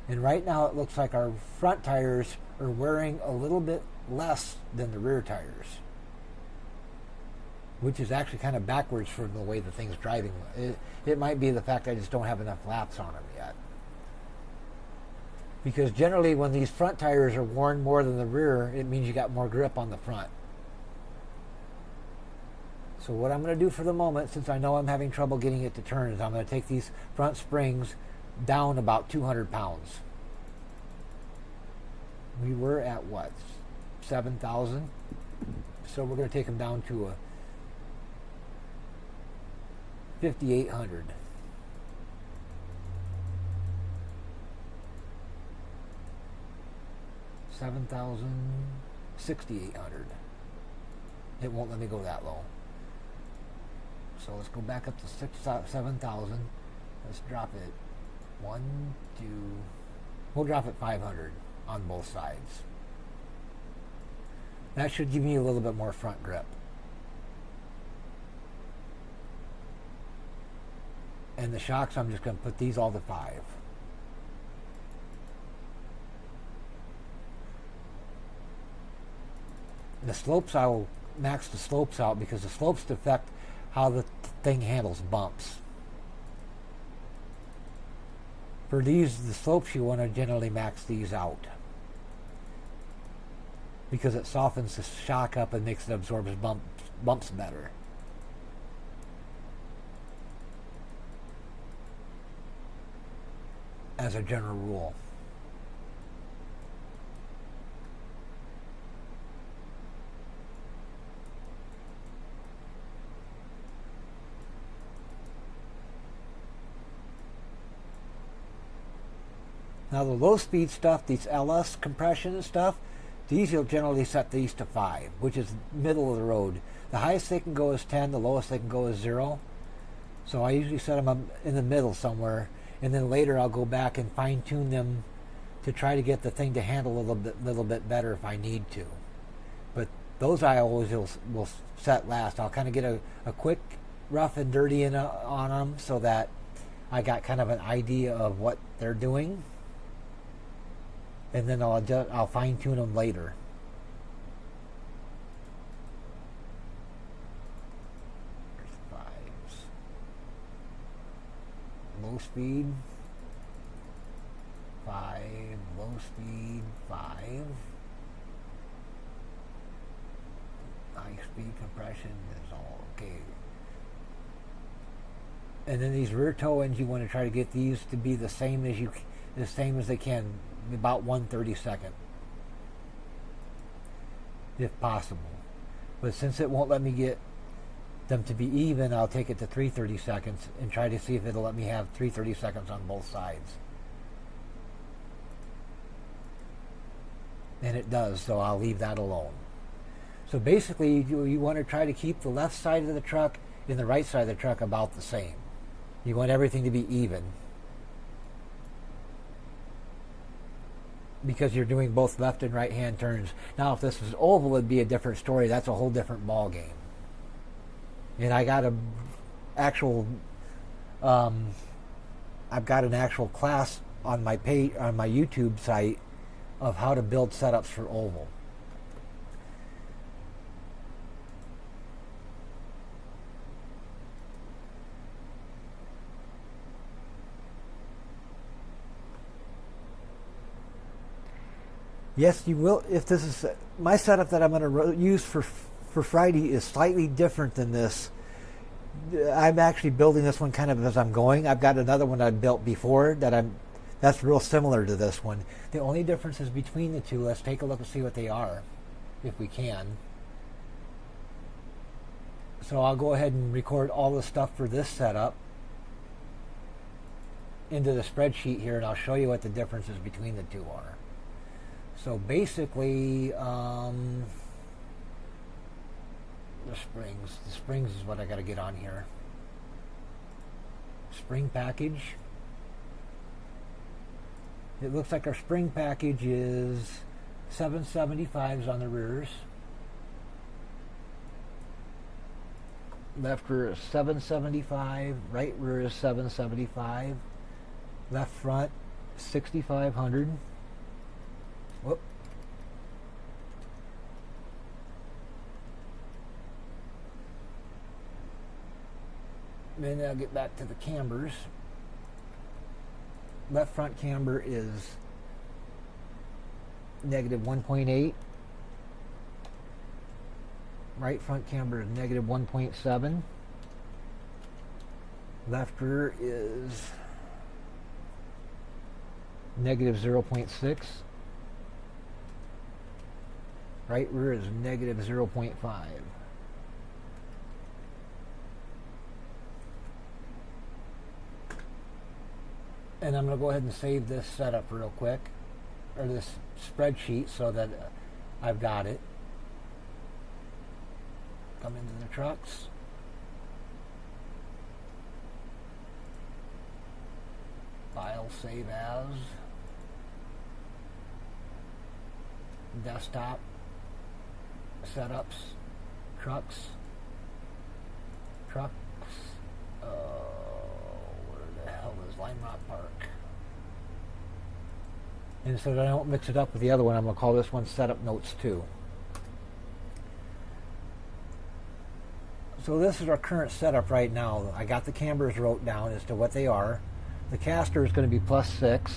And right now it looks like our front tires are wearing a little bit less than the rear tires, which is actually kind of backwards from the way the thing's driving. It might be the fact I just don't have enough laps on them yet. Because generally when these front tires are worn more than the rear, it means you got more grip on the front. So what I'm going to do for the moment, since I know I'm having trouble getting it to turn, is I'm going to take these front springs down about 200 pounds. We were at what? 7,000? So we're going to take them down to a 5,800. $7,000, 6,800. It won't let me go that low. So let's go back up to 7,000. Let's drop it 1, 2. We'll drop it 500 on both sides. That should give me a little bit more front grip. And the shocks, I'm just going to put these all to 5. The slopes, I will max the slopes out because the slopes affect how the thing handles bumps. For these, the slopes, you want to generally max these out because it softens the shock up and makes it absorb bumps better. As a general rule. Now the low speed stuff, these LS compression and stuff, these you'll generally set these to 5, which is middle of the road. The highest they can go is 10, the lowest they can go is 0. So I usually set them up in the middle somewhere, and then later I'll go back and fine tune them to try to get the thing to handle a little bit better if I need to. But those I always will set last. I'll kind of get a quick rough and dirty on them so that I got kind of an idea of what they're doing, and then I'll fine tune them later. There's 5s. Low speed 5, low speed 5, high speed compression is all okay. And then these rear toe ends, you want to try to get these to be the same as they can, about 1/32, if possible. But since it won't let me get them to be even, I'll take it to 3/32 and try to see if it'll let me have 3/32 on both sides. And it does, so I'll leave that alone. So basically, you want to try to keep the left side of the truck and the right side of the truck about the same. You want everything to be even, because you're doing both left and right hand turns. Now, if this was oval, it'd be a different story. That's a whole different ball game. And I got I've got an actual class on my page, on my YouTube site, of how to build setups for oval. Yes, you will. If this is my setup that I'm going to use for Friday is slightly different than this. I'm actually building this one kind of as I'm going. I've got another one I built before that's real similar to this one. The only differences between the two, let's take a look and see what they are, if we can. So I'll go ahead and record all the stuff for this setup into the spreadsheet here, and I'll show you what the differences between the two are. So basically, the springs is what I got to get on here. Spring package. It looks like our spring package is 775s on the rears. Left rear is 775, right rear is 775, left front 6500. Whoop. Then I'll get back to the cambers. Left front camber is negative 1.8. Right front camber is negative 1.7. Left rear is negative 0.6. Right rear is negative 0.5. And I'm going to go ahead and save this setup real quick, or this spreadsheet, so that I've got it. Come into the trucks. File, save as. Desktop. Setups. Trucks. Where the hell is Lime Rock Park? And so that I don't mix it up with the other one, I'm going to call this one Setup Notes 2. So this is our current setup right now. I got the cambers wrote down as to what they are. The caster is going to be +6.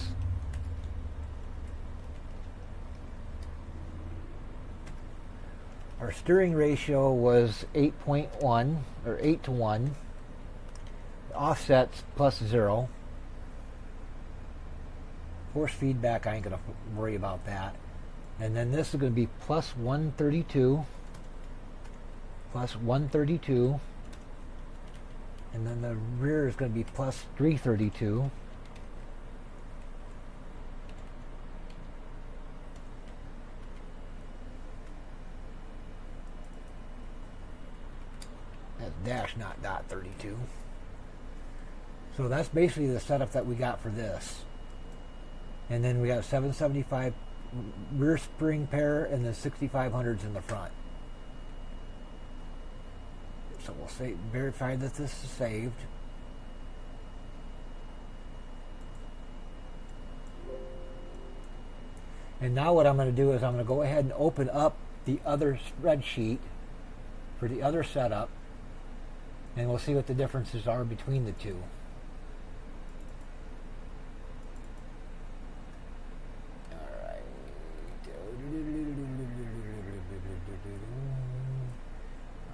Our steering ratio was 8.1, or 8 to 1. The offset's +0. Force feedback, I ain't going to worry about that. And then this is going to be +132. +132. And then the rear is going to be +332. That's dash, not dot 32. So that's basically the setup that we got for this. And then we got 775 rear spring pair and then 6500s in the front. So we'll verify that this is saved. And now what I'm going to do is I'm going to go ahead and open up the other spreadsheet for the other setup, and we'll see what the differences are between the two.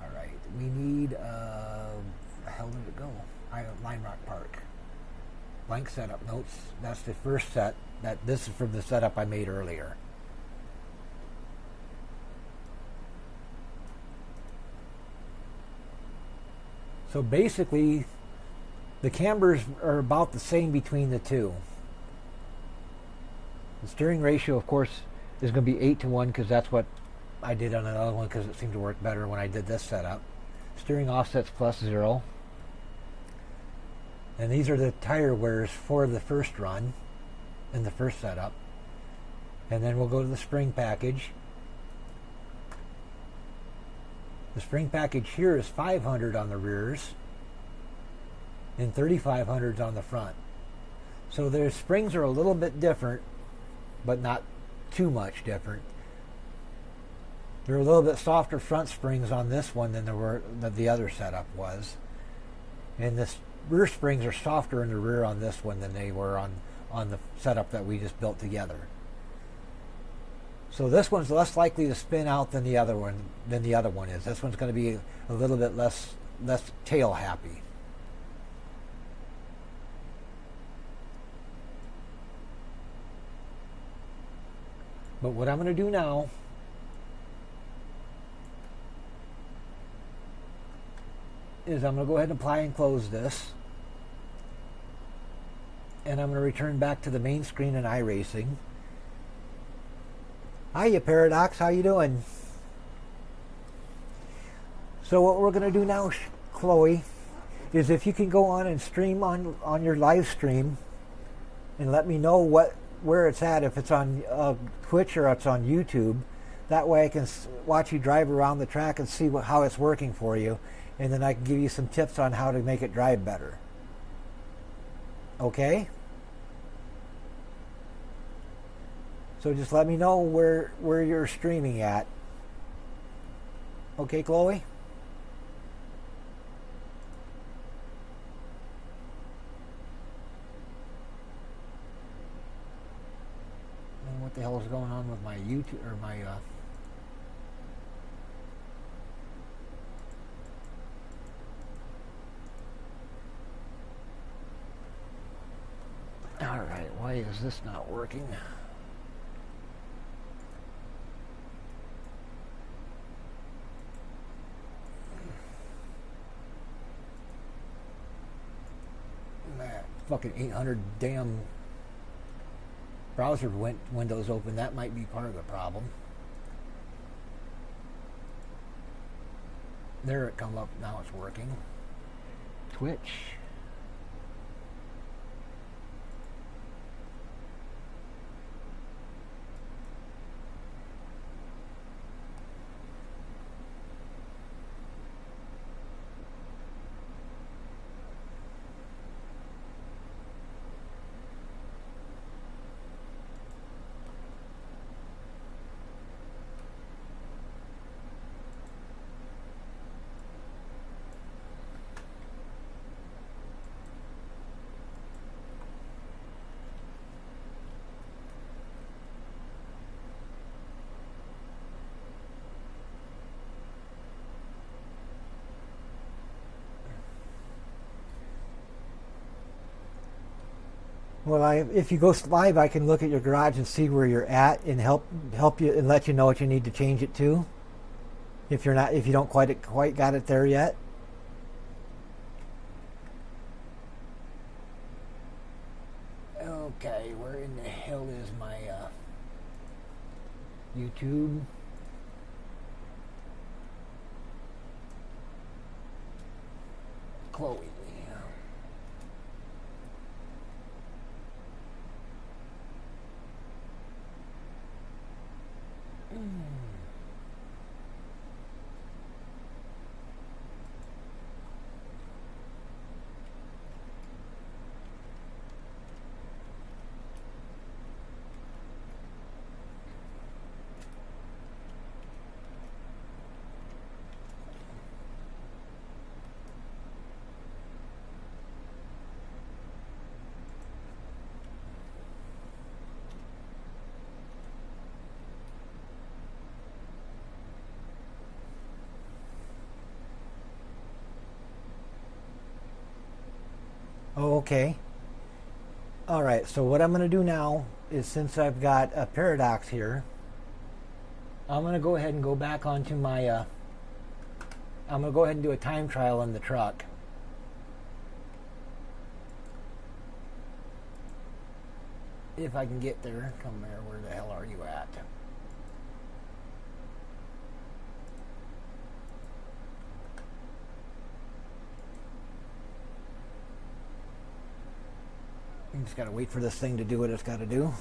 Alright, we need, where the hell did it go? Lime Rock Park. Blank setup notes. That's the first set. This is from the setup I made earlier. So basically, the cambers are about the same between the two. The steering ratio, of course, is going to be 8-to-1 because that's what I did on another one because it seemed to work better when I did this setup. Steering offsets +0. And these are the tire wears for the first run in the first setup. And then we'll go to the spring package. The spring package here is 500 on the rears and 3500s on the front. So their springs are a little bit different, but not too much different. There are a little bit softer front springs on this one than the other setup was. And the rear springs are softer in the rear on this one than they were on the setup that we just built together. So this one's less likely to spin out than the other one is. This one's going to be a little bit less tail happy. But what I'm going to do now is I'm going to go ahead and apply and close this. And I'm going to return back to the main screen in iRacing. Hiya, Paradox. How you doing? So what we're going to do now, Chloe, is if you can go on and stream on your live stream and let me know where it's at, if it's on Twitch or it's on YouTube. That way I can watch you drive around the track and see how it's working for you. And then I can give you some tips on how to make it drive better. Okay? So just let me know where you're streaming at. Okay, Chloe? And what the hell is going on with my YouTube or my all right, why is this not working? That fucking 800 damn browser windows open. That might be part of the problem. There it come up. Now it's working. Twitch. Well, if you go live, I can look at your garage and see where you're at and help you and let you know what you need to change it to. If you don't quite got it there yet. Okay, where in the hell is my YouTube? Chloe. Okay. All right, so what I'm going to do now is, since I've got a paradox here, I'm going to go ahead and go back onto my, I'm going to go ahead and do a time trial in the truck. If I can get there. Come here, where the hell are you at? You just got to wait for this thing to do what it's got to do.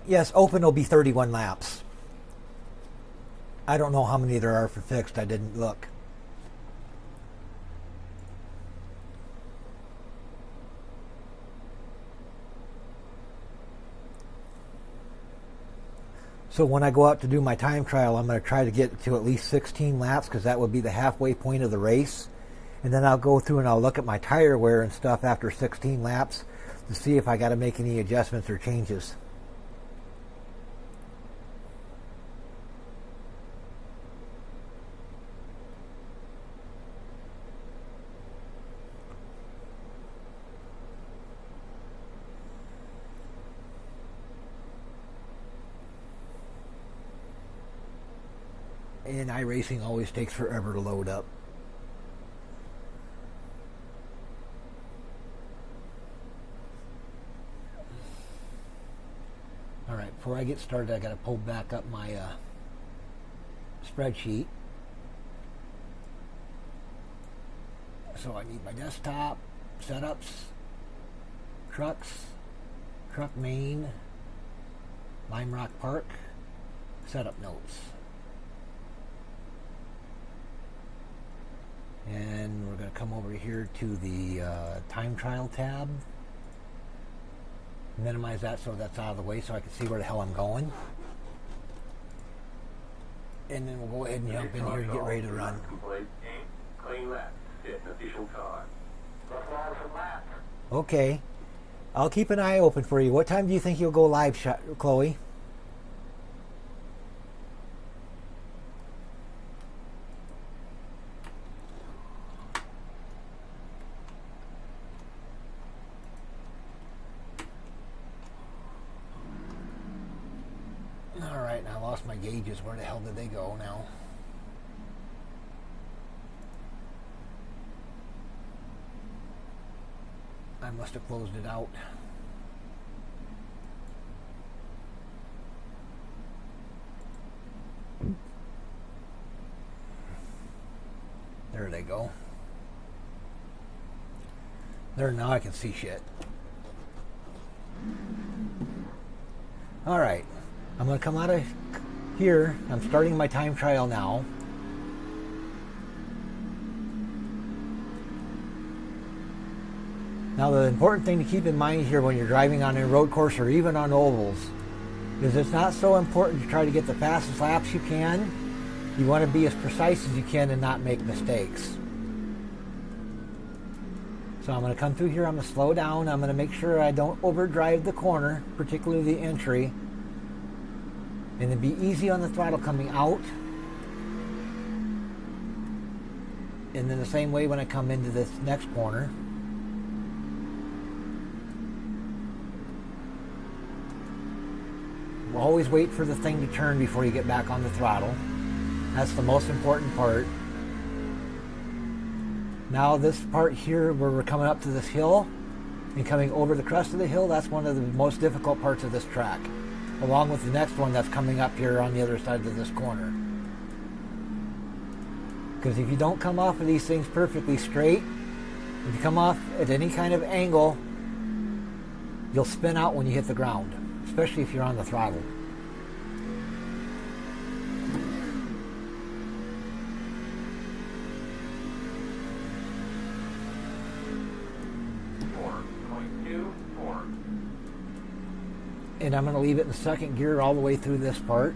Yes, open will be 31 laps. I don't know how many there are for fixed. I didn't look. So when I go out to do my time trial, I'm going to try to get to at least 16 laps, because that would be the halfway point of the race. And then I'll go through and I'll look at my tire wear and stuff after 16 laps to see if I got to make any adjustments or changes. And iRacing always takes forever to load up. Alright, before I get started, I got to pull back up my spreadsheet. So I need my desktop, setups, trucks, truck main, Lime Rock Park, setup notes. And we're going to come over here to the time trial tab. Minimize that so that's out of the way so I can see where the hell I'm going. And then we'll go ahead and jump in here and get ready to run. Clean lap. Hit official car. Okay. I'll keep an eye open for you. What time do you think you'll go live, Chloe? Alright, I lost my gauges. Where the hell did they go now? I must have closed it out. There they go. There, now I can see shit. Alright. I'm going to come out of here. I'm starting my time trial now. Now the important thing to keep in mind here when you're driving on a road course or even on ovals is it's not so important to try to get the fastest laps you can. You want to be as precise as you can and not make mistakes. So I'm going to come through here. I'm going to slow down. I'm going to make sure I don't overdrive the corner, particularly the entry. And then be easy on the throttle coming out. And then the same way when I come into this next corner. We'll always wait for the thing to turn before you get back on the throttle. That's the most important part. Now this part here where we're coming up to this hill and coming over the crest of the hill, that's one of the most difficult parts of this track, along with the next one that's coming up here on the other side of this corner. Because if you don't come off of these things perfectly straight, if you come off at any kind of angle, you'll spin out when you hit the ground, especially if you're on the throttle. And I'm going to leave it in second gear all the way through this part.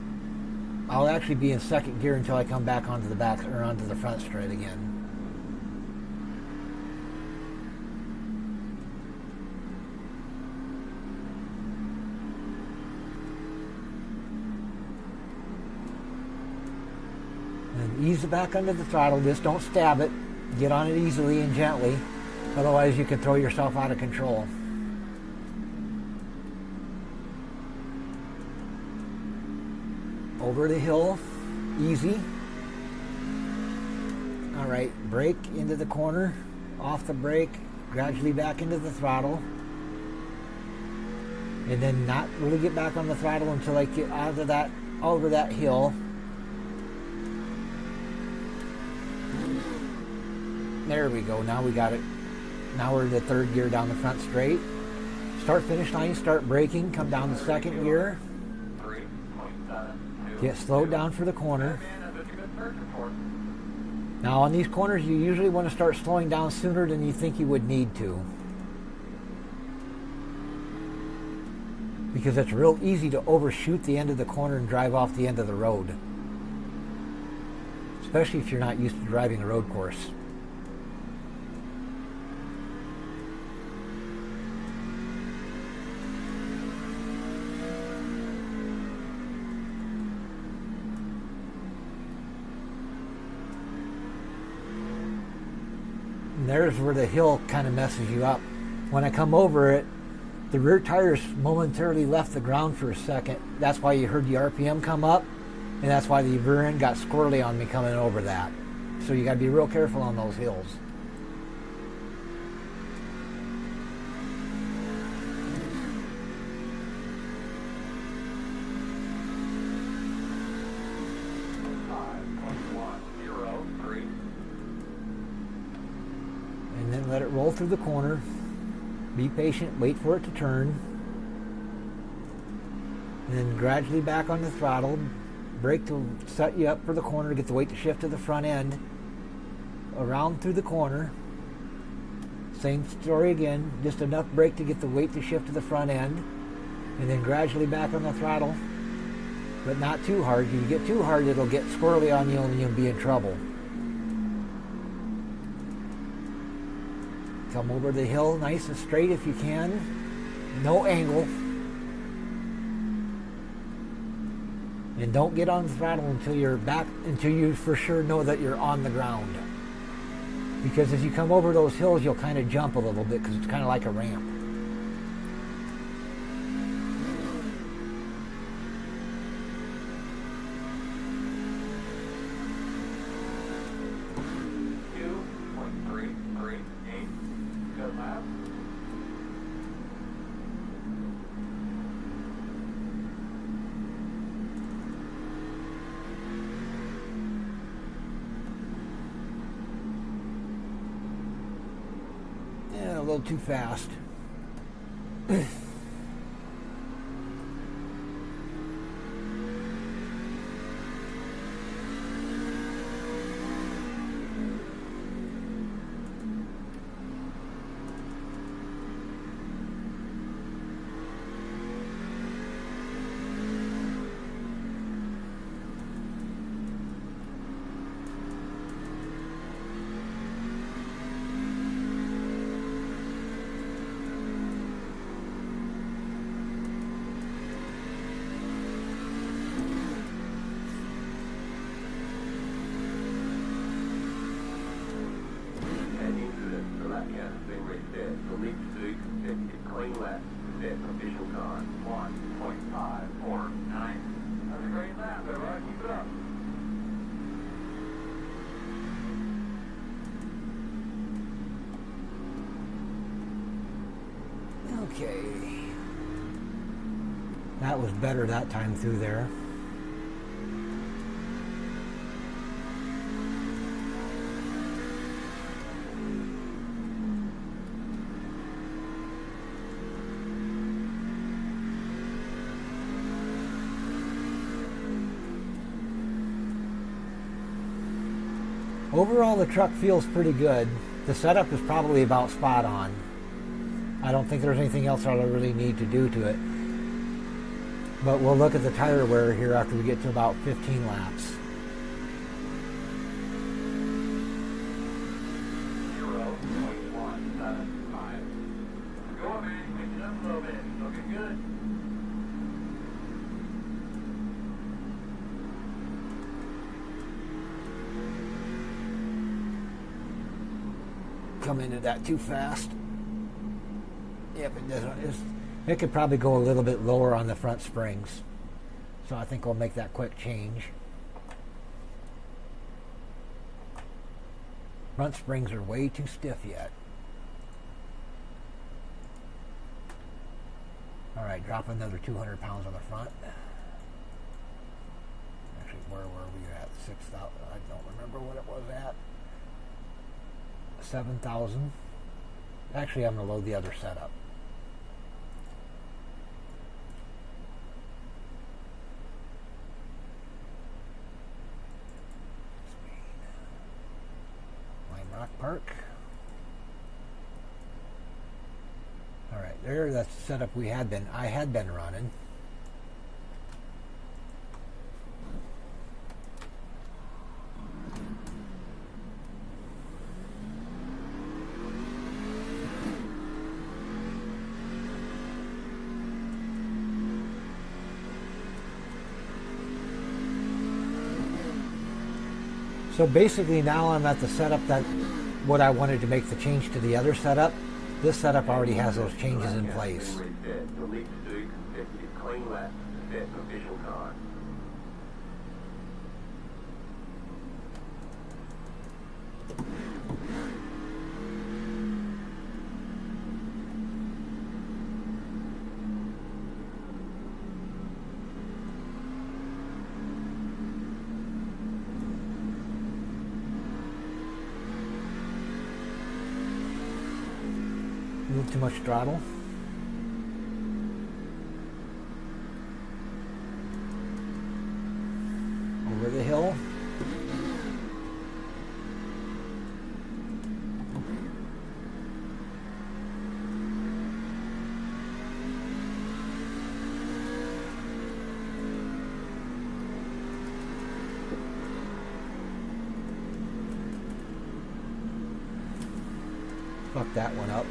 I'll actually be in second gear until I come back onto the back or onto the front straight again. And ease it back under the throttle. Just don't stab it. Get on it easily and gently. Otherwise you can throw yourself out of control. Over the hill, easy. All right, brake into the corner, off the brake, gradually back into the throttle. And then not really get back on the throttle until I get out of that, over that hill. There we go, now we got it. Now we're in the third gear down the front straight. Start finish line, start braking, come down the second gear. Get slowed down for the corner. Now on these corners you usually want to start slowing down sooner than you think you would need to. Because it's real easy to overshoot the end of the corner and drive off the end of the road. Especially if you're not used to driving a road course. And there's where the hill kind of messes you up. When I come over it, the rear tires momentarily left the ground for a second. That's why you heard the RPM come up, and that's why the rear end got squirrely on me coming over that. So you got to be real careful on those hills. And then let it roll through the corner. Be patient, wait for it to turn. And then gradually back on the throttle. Brake to set you up for the corner to get the weight to shift to the front end. Around through the corner. Same story again. Just enough brake to get the weight to shift to the front end. And then gradually back on the throttle. But not too hard. If you get too hard, it'll get squirrely on you and you'll be in trouble. Come over the hill nice and straight if you can. No angle. And don't get on the throttle until you're back, until you for sure know that you're on the ground. Because as you come over those hills, you'll kind of jump a little bit because it's kind of like a ramp. A little too fast. Okay. That was better that time through there. Overall, the truck feels pretty good. The setup is probably about spot on. I don't think there's anything else I really need to do to it. But we'll look at the tire wear here after we get to about 15 laps. 0.175. Go on, man. Pick it up a little bit. Looking good. Come into that too fast. Yep, it doesn't. It could probably go a little bit lower on the front springs. So I think we'll make that quick change. Front springs are way too stiff yet. All right, drop another 200 pounds on the front. Actually, where were we at? 6,000. I don't remember what it was at. 7,000. Actually, I'm going to load the other setup. Lime Rock Park. All right, there. That's the setup I had been running. So basically now I'm at the setup that what I wanted to make the change to the other setup. This setup already has those changes in place. Delete Duke, clean lap, set official time. A little too much throttle. Over the hill. Fuck that one up.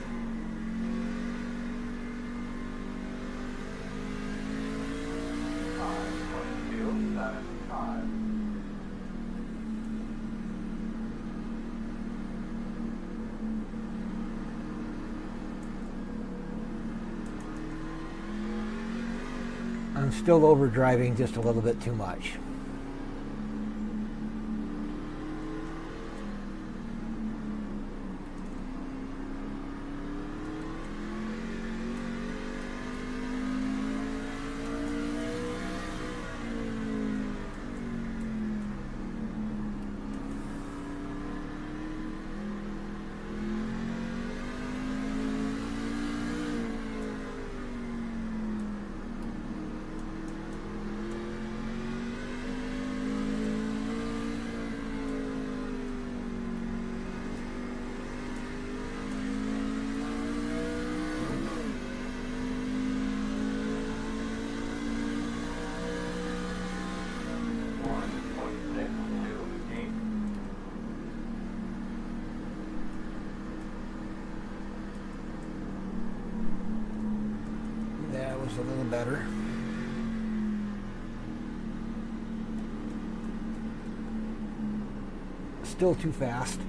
I'm still overdriving just a little bit too much. That was a little better. Still too fast.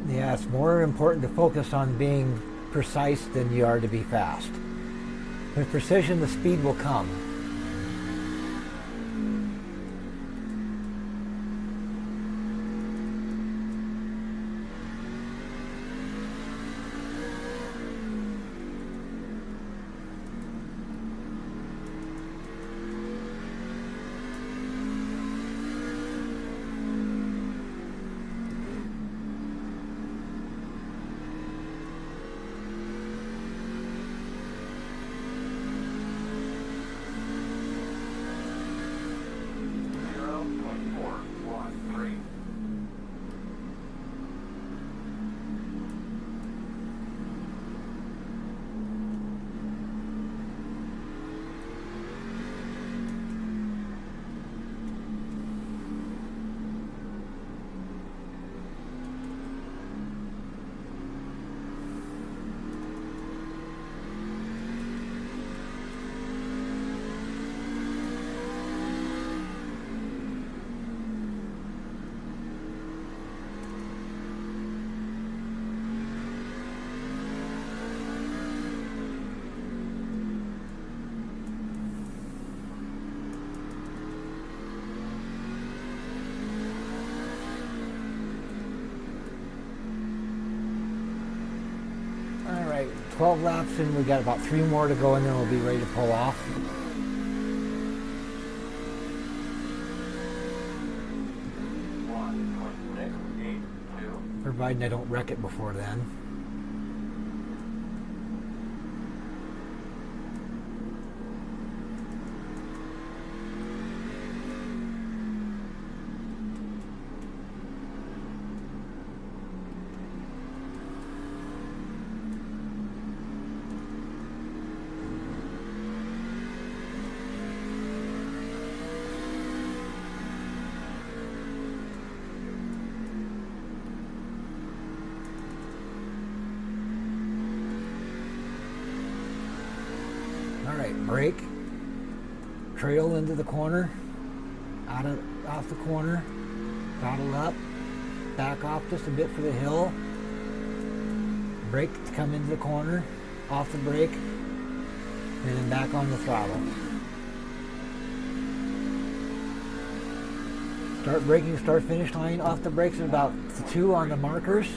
Yeah, it's more important to focus on being precise than you are to be fast. With precision, the speed will come. All right, 12 laps in, we got about 3 more to go and then we'll be ready to pull off. Providing I don't wreck it before then. Alright, brake, trail into the corner, off the corner, throttle up, back off just a bit for the hill, brake to come into the corner, off the brake, and then back on the throttle. Start braking, start finish line, off the brakes at about 2 on the markers.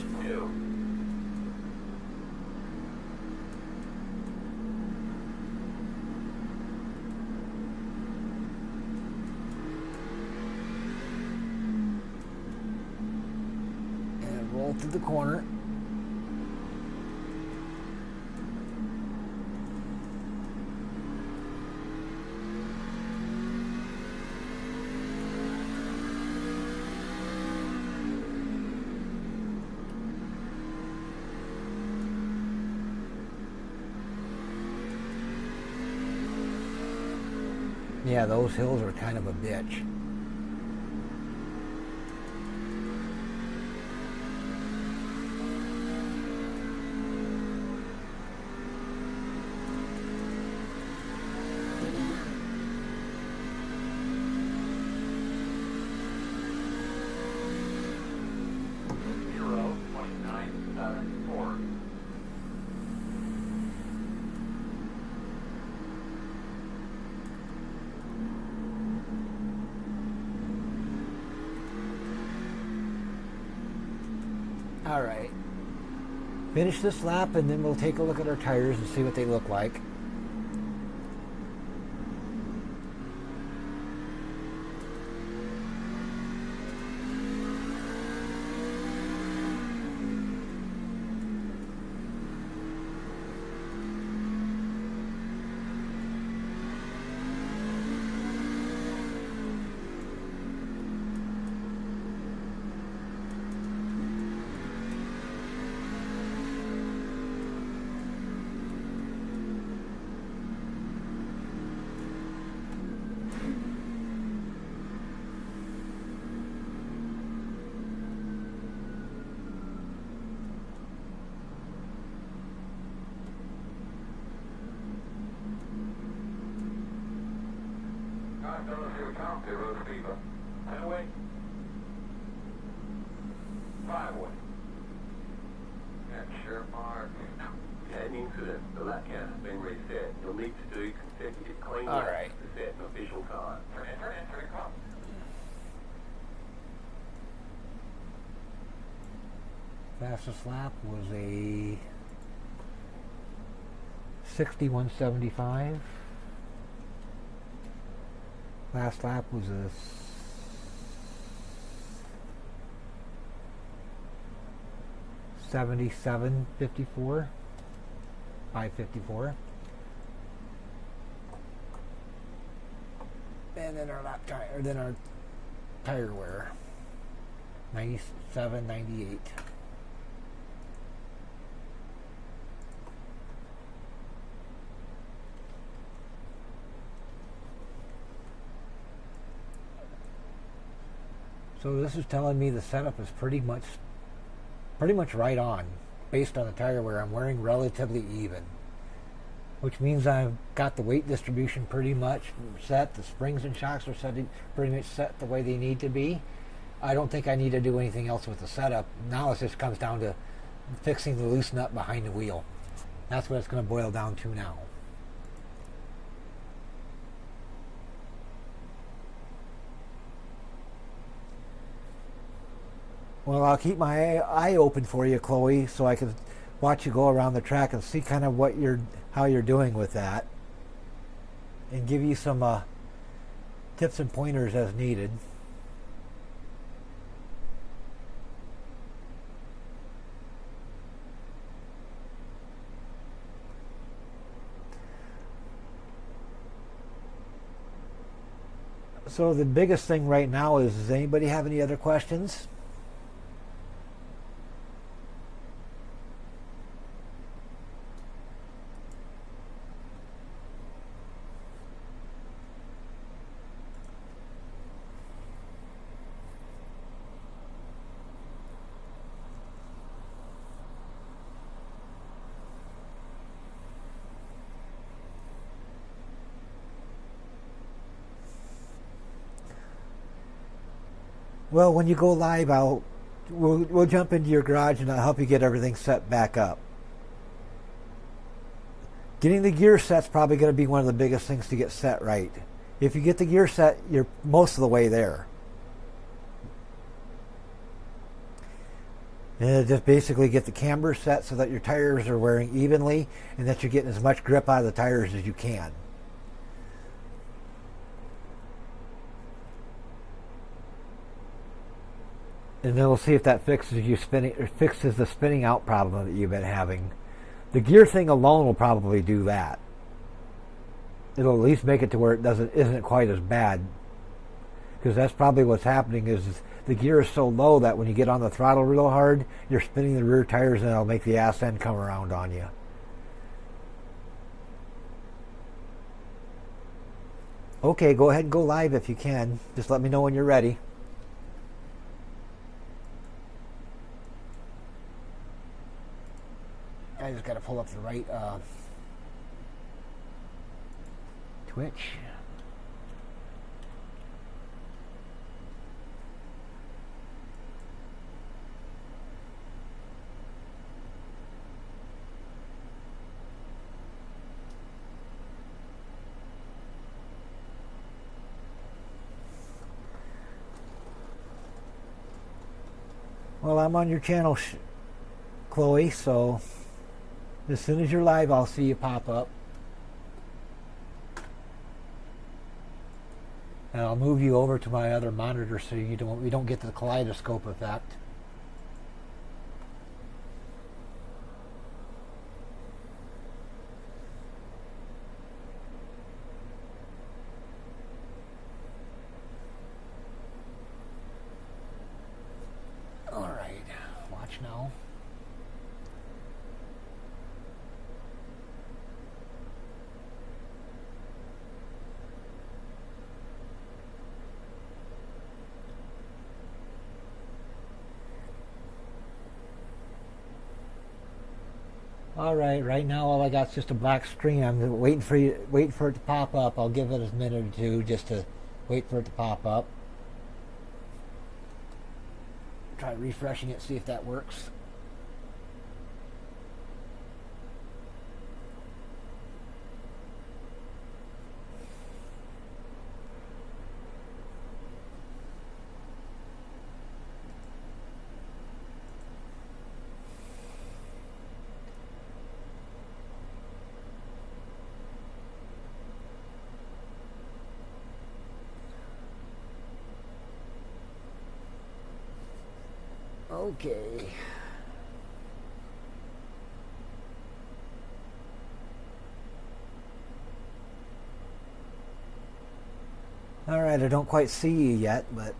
Roll through the corner. Yeah, those hills are kind of a bitch. All right, finish this lap and then we'll take a look at our tires and see what they look like. Count to those people. 10 away. 5 away. count has been reset. You'll need to do consecutive clean All laps right. to set an official time. Turn in, come. Fastest lap was a 61.75. Last lap was a 77.54. 5:54. And then our lap tire, then our tire wear, 97.98. So this is telling me the setup is pretty much right on, based on the tire wear. I'm wearing relatively even, which means I've got the weight distribution pretty much set. The springs and shocks are pretty much set the way they need to be. I don't think I need to do anything else with the setup. Now it just comes down to fixing the loose nut behind the wheel. That's what it's going to boil down to now. Well, I'll keep my eye open for you, Chloe, so I can watch you go around the track and see kind of how you're doing with that, and give you some tips and pointers as needed. So the biggest thing right now is, does anybody have any other questions? Well, when you go live, we'll jump into your garage and I'll help you get everything set back up. Getting the gear set's probably going to be one of the biggest things to get set right. If you get the gear set, you're most of the way there. And just basically get the camber set so that your tires are wearing evenly and that you're getting as much grip out of the tires as you can. And then we'll see if that fixes the spinning out problem that you've been having. The gear thing alone will probably do that. It'll at least make it to where it isn't quite as bad. Because that's probably what's happening is the gear is so low that when you get on the throttle real hard, you're spinning the rear tires and it'll make the ass end come around on you. Okay, go ahead and go live if you can. Just let me know when you're ready. I just got to pull up the right Twitch. Well, I'm on your channel, Chloe, so as soon as you're live, I'll see you pop up. And I'll move you over to my other monitor so we don't get the kaleidoscope effect. All right, watch now. All right now all I got is just a black screen. I'm waiting for it to pop up. I'll give it a minute or two just to wait for it to pop up. Try refreshing it, see if that works. Okay. All right, I don't quite see you yet, but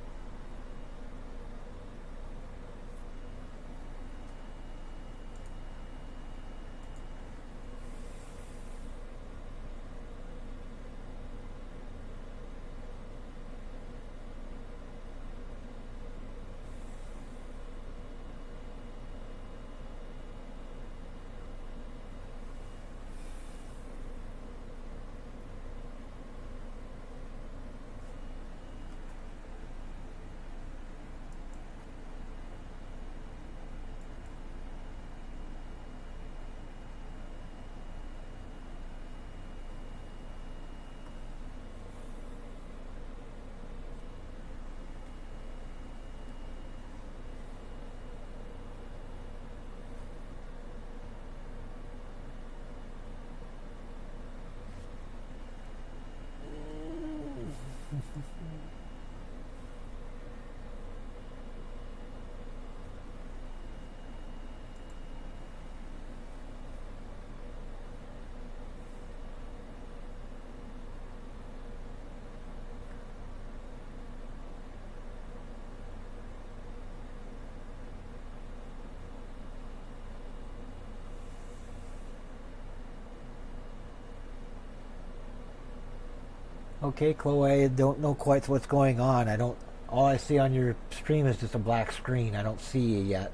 okay, Chloe, I don't know quite what's going on. I don't. All I see on your stream is just a black screen. I don't see you yet.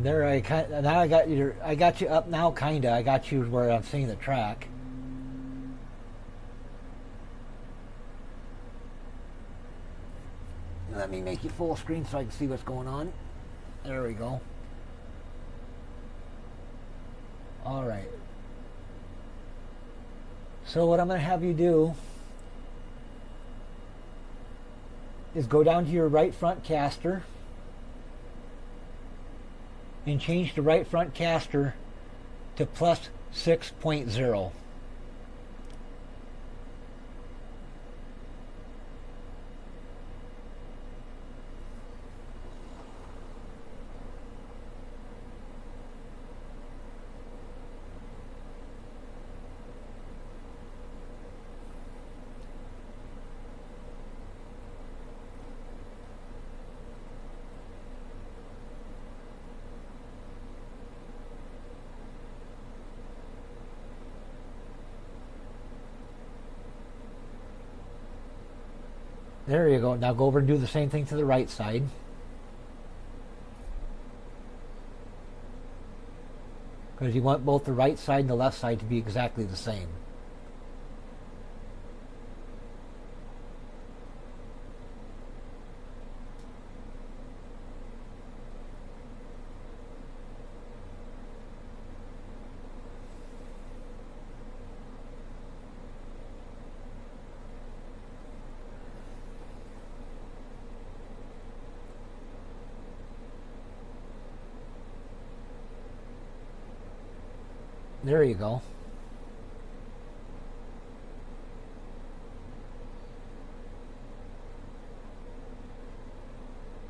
There, now I got you up now, kinda. I got you where I'm seeing the track. Let me make you full screen so I can see what's going on. There we go. All right. So what I'm going to have you do is go down to your right front caster and change the right front caster to plus 6.0. There you go. Now go over and do the same thing to the right side. Because you want both the right side and the left side to be exactly the same. There you go.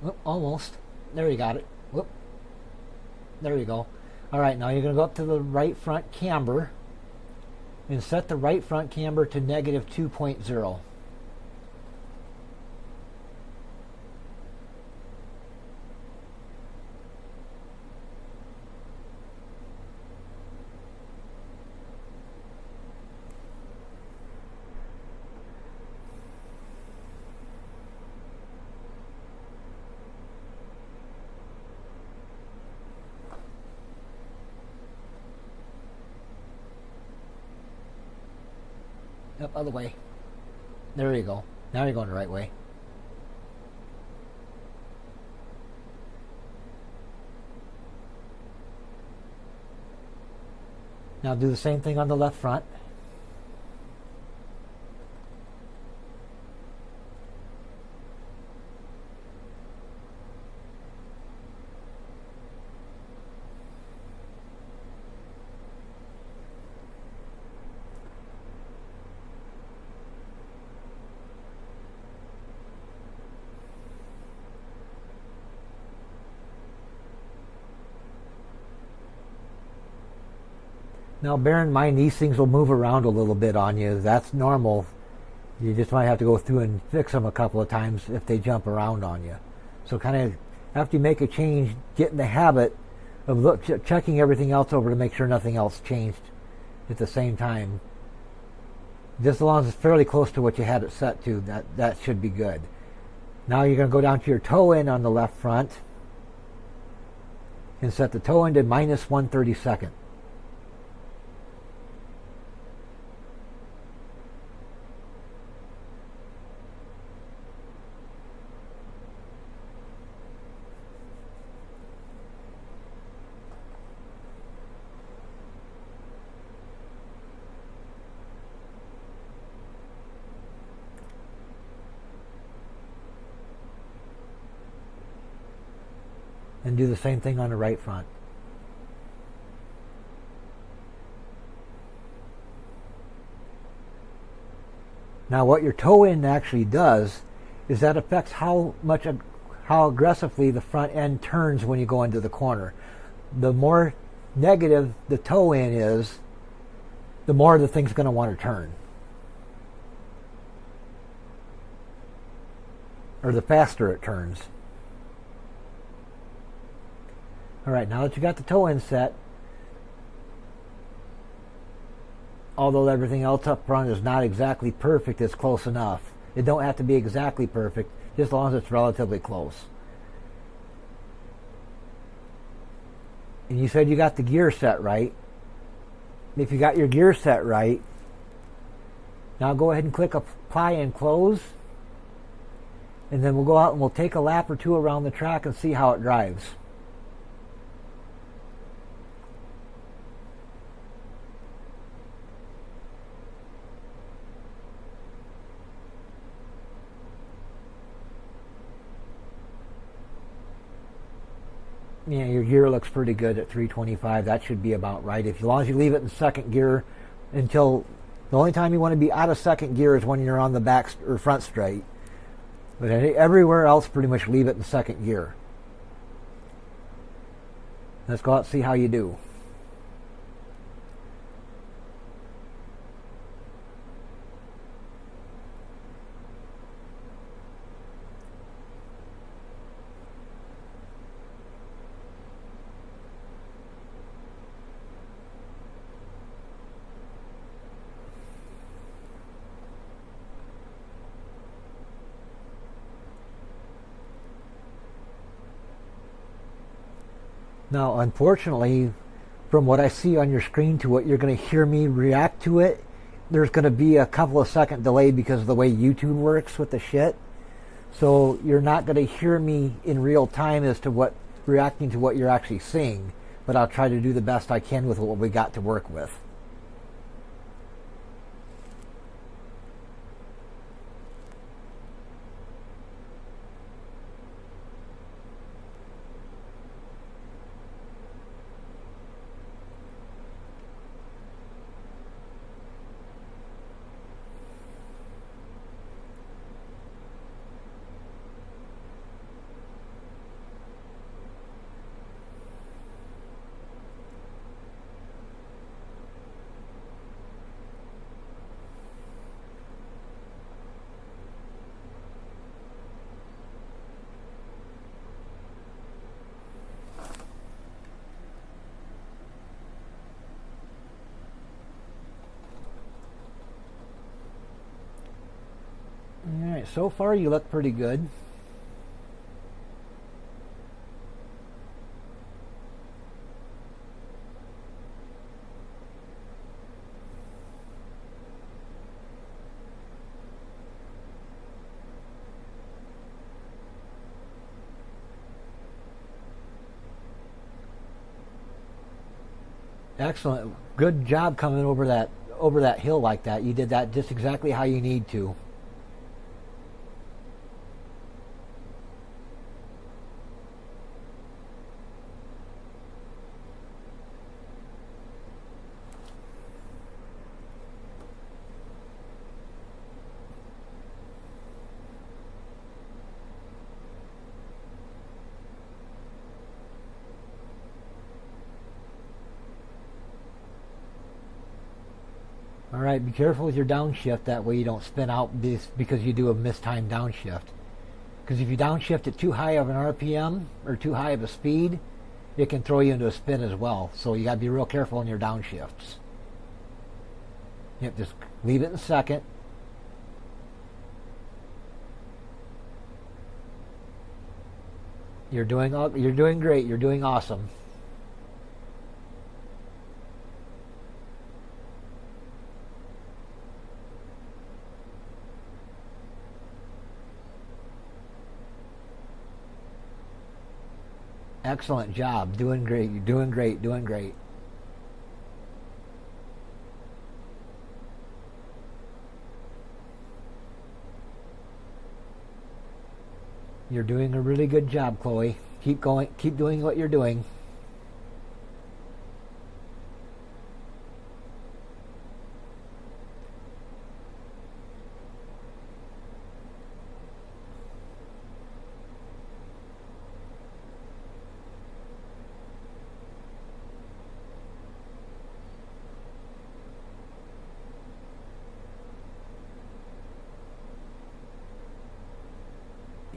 Whoop, almost. There you got it. Whoop. There you go. All right, now you're going to go up to the right front camber and set the right front camber to negative 2.0. Up other way. There you go. Now you're going the right way. Now do the same thing on the left front. Now bear in mind these things will move around a little bit on you. That's normal. You just might have to go through and fix them a couple of times if they jump around on you. So kind of after you make a change, get in the habit of checking everything else over to make sure nothing else changed at the same time. Just as long as it's fairly close to what you had it set to, that should be good. Now you're going to go down to your toe end on the left front and set the toe end to minus 1/32. And do the same thing on the right front. Now what your toe end actually does is that affects how aggressively the front end turns when you go into the corner. The more negative the toe end is, the more the thing's going to want to turn. Or the faster it turns. Alright, now that you got the toe end set, although everything else up front is not exactly perfect, it's close enough. It don't have to be exactly perfect, just as long as it's relatively close. And you said you got the gear set right. If you got your gear set right, now go ahead and click apply and close. And then we'll go out and we'll take a lap or two around the track and see how it drives. Yeah, your gear looks pretty good at 325. That should be about right. As long as you leave it in second gear until the only time you want to be out of second gear is when you're on the back or front straight. But everywhere else, pretty much leave it in second gear. Let's go out and see how you do. Now, unfortunately, from what I see on your screen to what you're going to hear me react to it, there's going to be a couple of second delay because of the way YouTube works with the shit. So you're not going to hear me in real time as to what reacting to what you're actually seeing, but I'll try to do the best I can with what we got to work with. Alright, so far you look pretty good. Excellent. Good job coming over that hill like that. You did that just exactly how you need to. All right, be careful with your downshift. That way you don't spin out because you do a mistimed downshift. Because if you downshift at too high of an RPM or too high of a speed, it can throw you into a spin as well. So you got to be real careful in your downshifts. Yep, just leave it in second. You're doing great. You're doing awesome. Excellent job. Doing great. You're doing great. Doing great. You're doing a really good job, Chloe. Keep going. Keep doing what you're doing.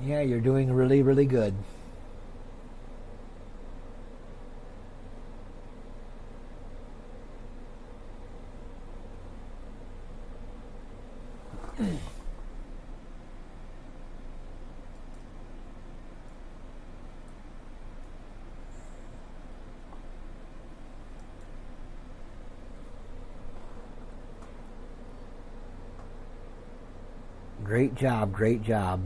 Yeah, you're doing really, really good. Great job. Great job.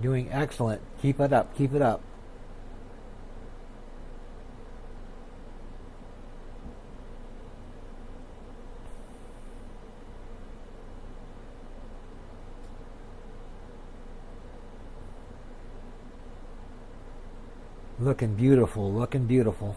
Doing excellent. Keep it up. Keep it up. Looking beautiful. Looking beautiful.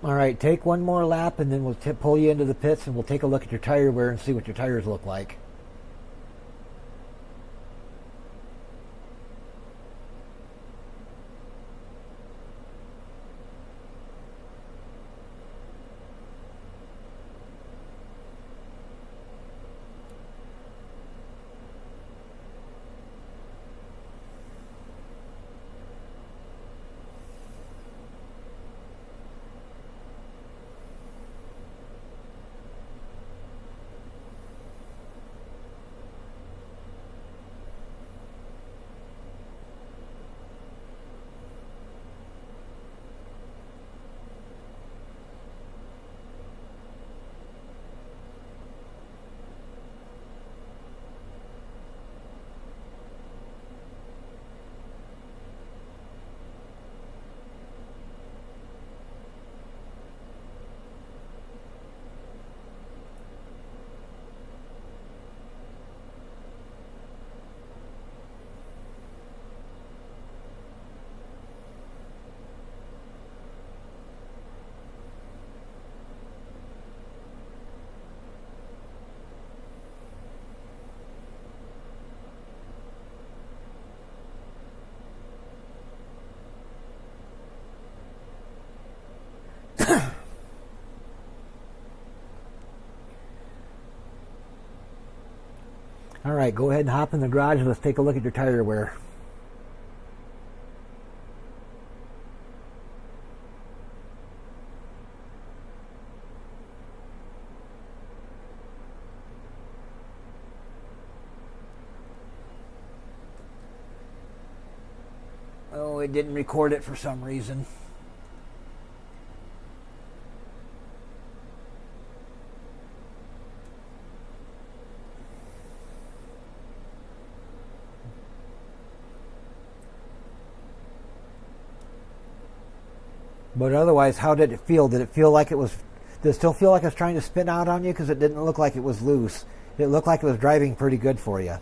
All right, take one more lap and then we'll pull you into the pits and we'll take a look at your tire wear and see what your tires look like. All right, go ahead and hop in the garage and let's take a look at your tire wear. Oh, it didn't record it for some reason. But otherwise, how did it feel? Did it feel like it was... Did it still feel like it was trying to spin out on you? Because it didn't look like it was loose. It looked like it was driving pretty good for you.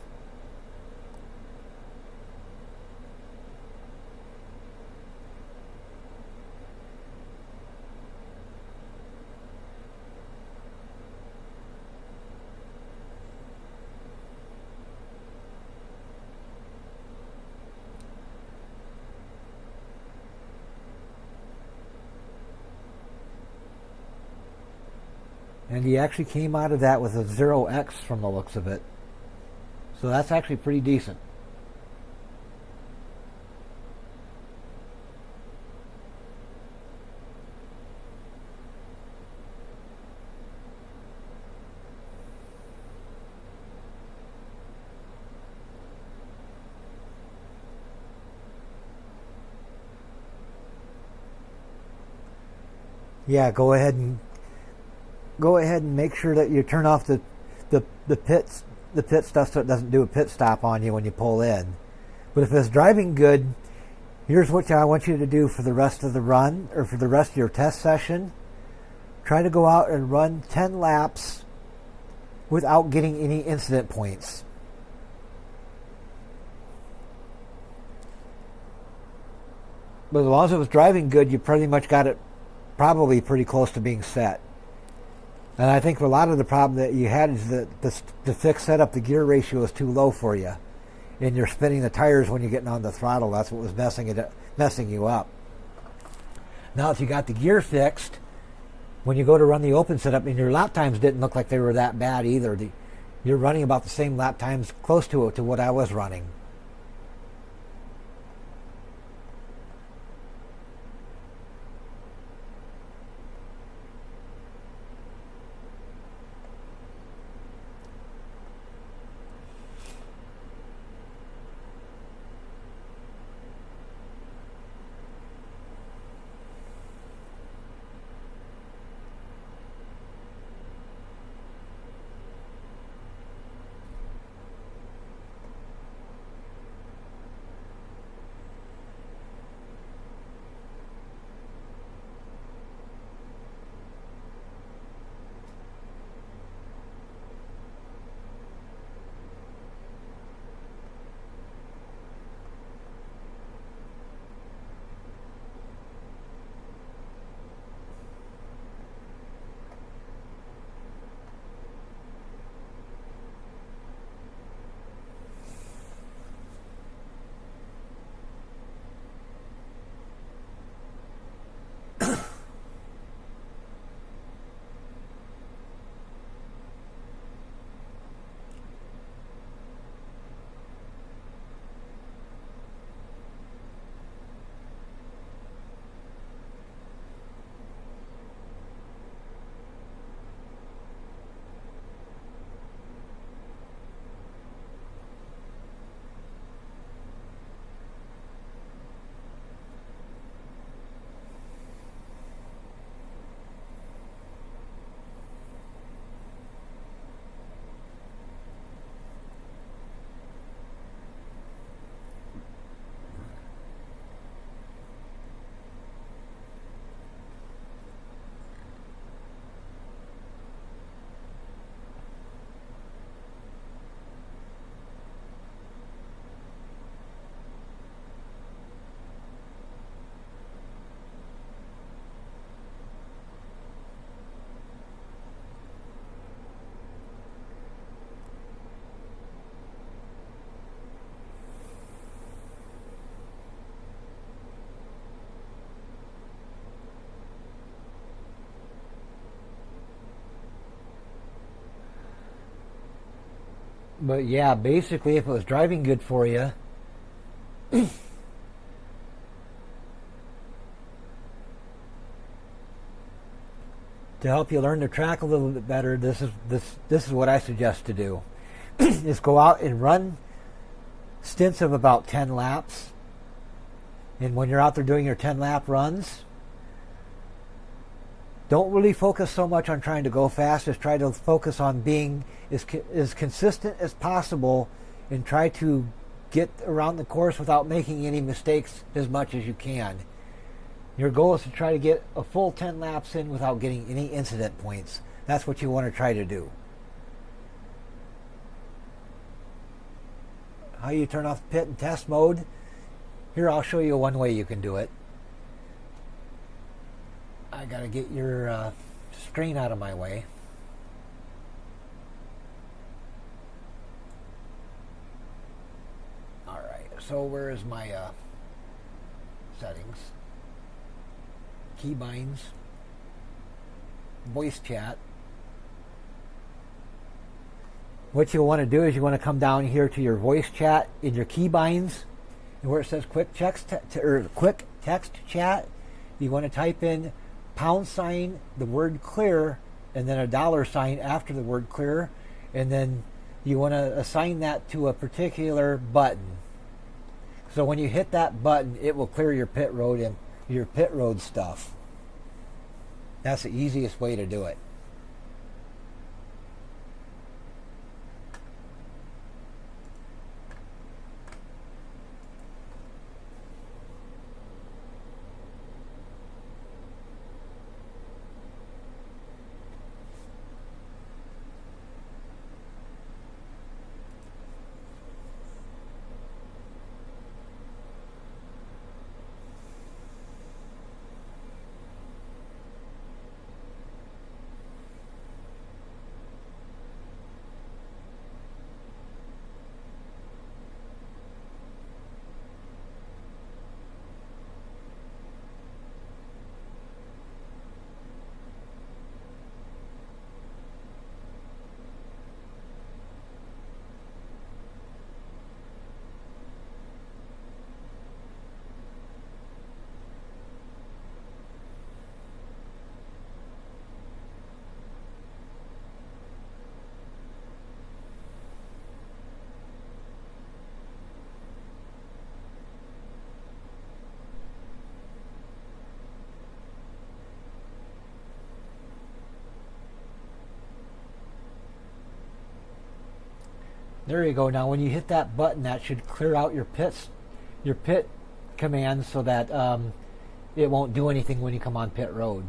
And he actually came out of that with a 0x from the looks of it. So that's actually pretty decent. Yeah, go ahead and make sure that you turn off the pit stuff so it doesn't do a pit stop on you when you pull in. But if it's driving good, here's what I want you to do for the rest of the run, or for the rest of your test session. Try to go out and run 10 laps without getting any incident points. But as long as it was driving good, you pretty much got it probably pretty close to being set. And I think a lot of the problem that you had is that the fixed setup, the gear ratio is too low for you. And you're spinning the tires when you're getting on the throttle. That's what was messing you up. Now if you got the gear fixed, when you go to run the open setup, and your lap times didn't look like they were that bad either. You're running about the same lap times, close to what I was running. But yeah, basically, if it was driving good for you, to help you learn the track a little bit better, this is what I suggest to do: is go out and run stints of about 10 laps. And when you're out there doing your 10-lap runs, don't really focus so much on trying to go fast. Just try to focus on being as consistent as possible and try to get around the course without making any mistakes as much as you can. Your goal is to try to get a full 10 laps in without getting any incident points. That's what you want to try to do. How you turn off pit and test mode? Here, I'll show you one way you can do it. I gotta get your screen out of my way. Alright, so where is my settings? Keybinds, voice chat. What you want to do is you want to come down here to your voice chat in your keybinds, and where it says quick text chat, you want to type in # the word clear and then a $sign after the word clear, and then you want to assign that to a particular button. So when you hit that button, it will clear your pit road and your pit road stuff. That's the easiest way to do it. There you go. Now when you hit that button, that should clear out your pit commands so that it won't do anything when you come on pit road.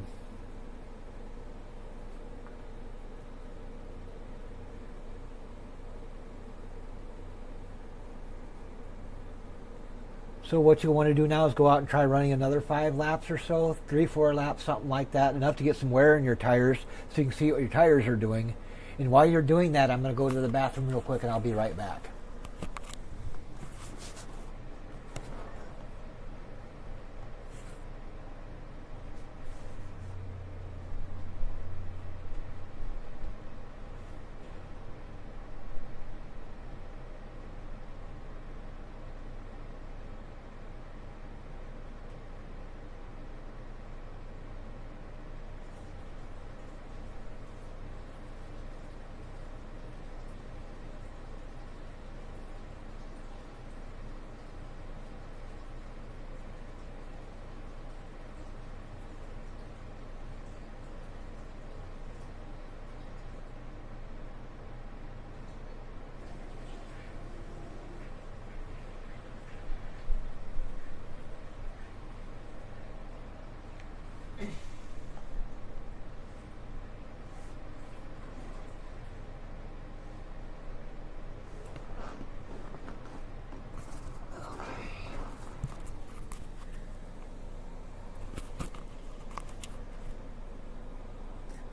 So what you want to do now is go out and try running another 5 laps or so, 3-4 laps, something like that, enough to get some wear in your tires so you can see what your tires are doing. And while you're doing that, I'm going to go to the bathroom real quick and I'll be right back.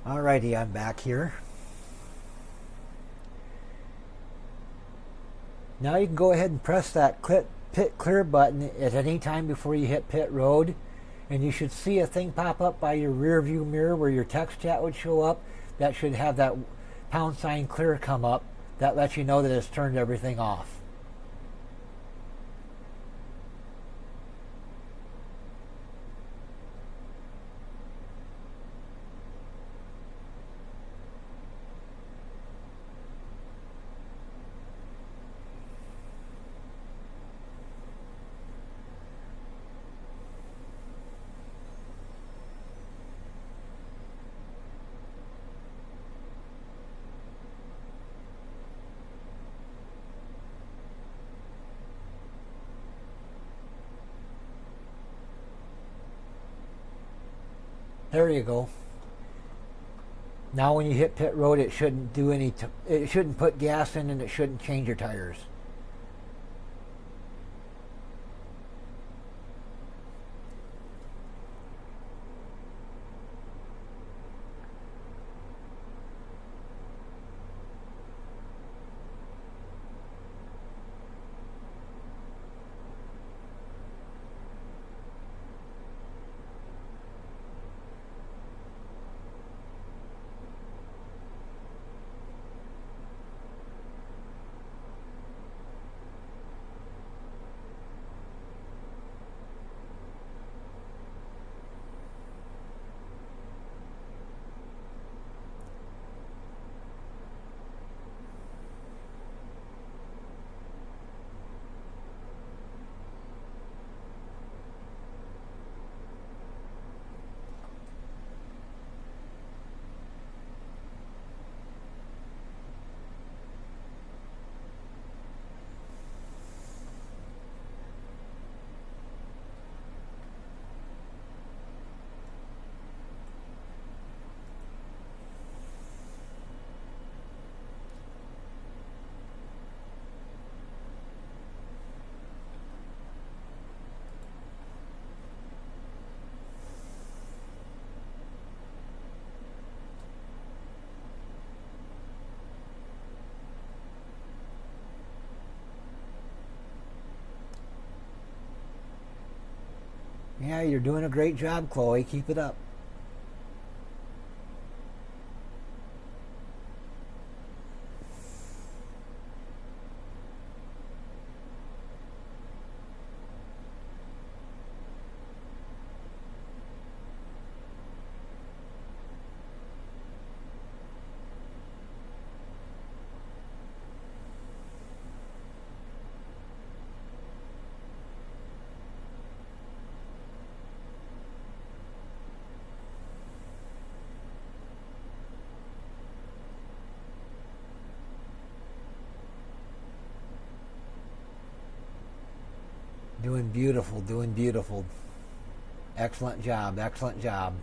Alrighty, I'm back here. Now you can go ahead and press that pit clear button at any time before you hit pit road, and you should see a thing pop up by your rear view mirror where your text chat would show up. That should have that # clear come up That lets you know that it's turned everything off. There you go. Now when you hit pit road, it shouldn't do any. It shouldn't put gas in, and it shouldn't change your tires. Yeah, you're doing a great job, Chloe. Keep it up. Doing beautiful, doing beautiful. Excellent job, excellent job.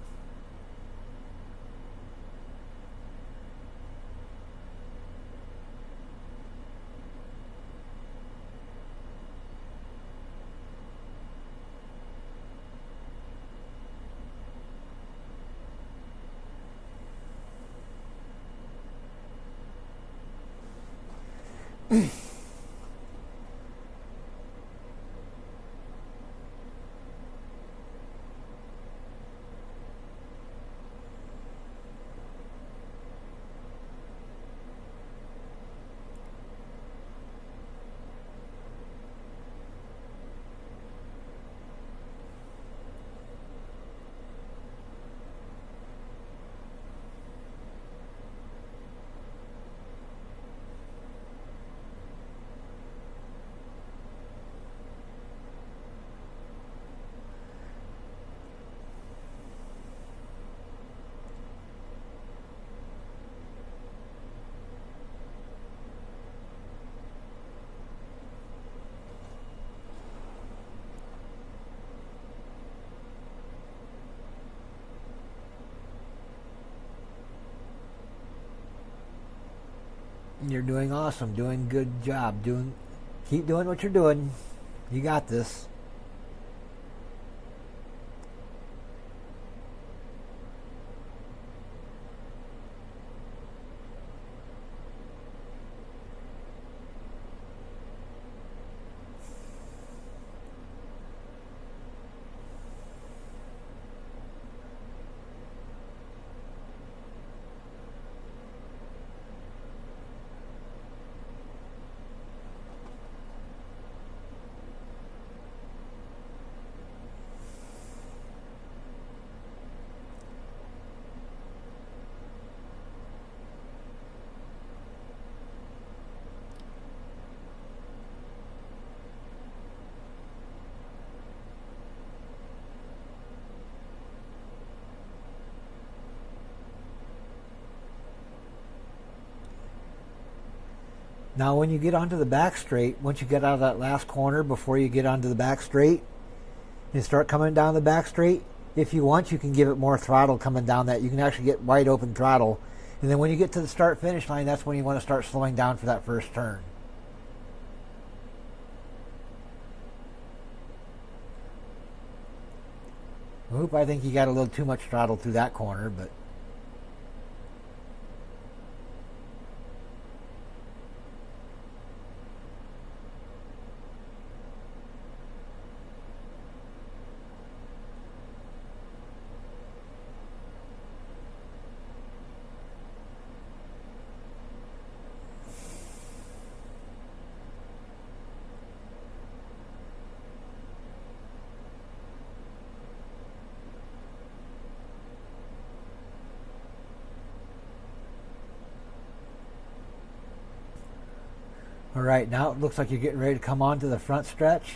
You're doing awesome, doing good job, keep doing what you're doing. You got this. Now when you get onto the back straight, once you get out of that last corner before you get onto the back straight, you start coming down the back straight. If you want, you can give it more throttle coming down that. You can actually get wide open throttle. And then when you get to the start finish line, that's when you want to start slowing down for that first turn. Oop, I think you got a little too much throttle through that corner, but all right, now it looks like you're getting ready to come on to the front stretch.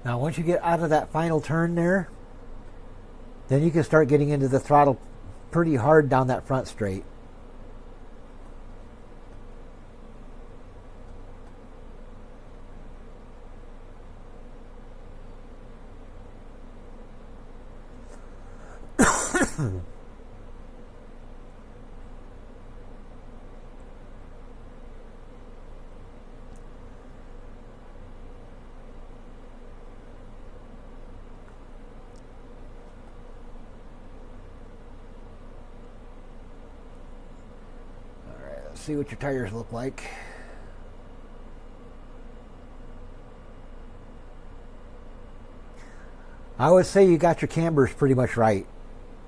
Now once you get out of that final turn there, then you can start getting into the throttle pretty hard down that front straight. See what your tires look like. I would say you got your cambers pretty much right,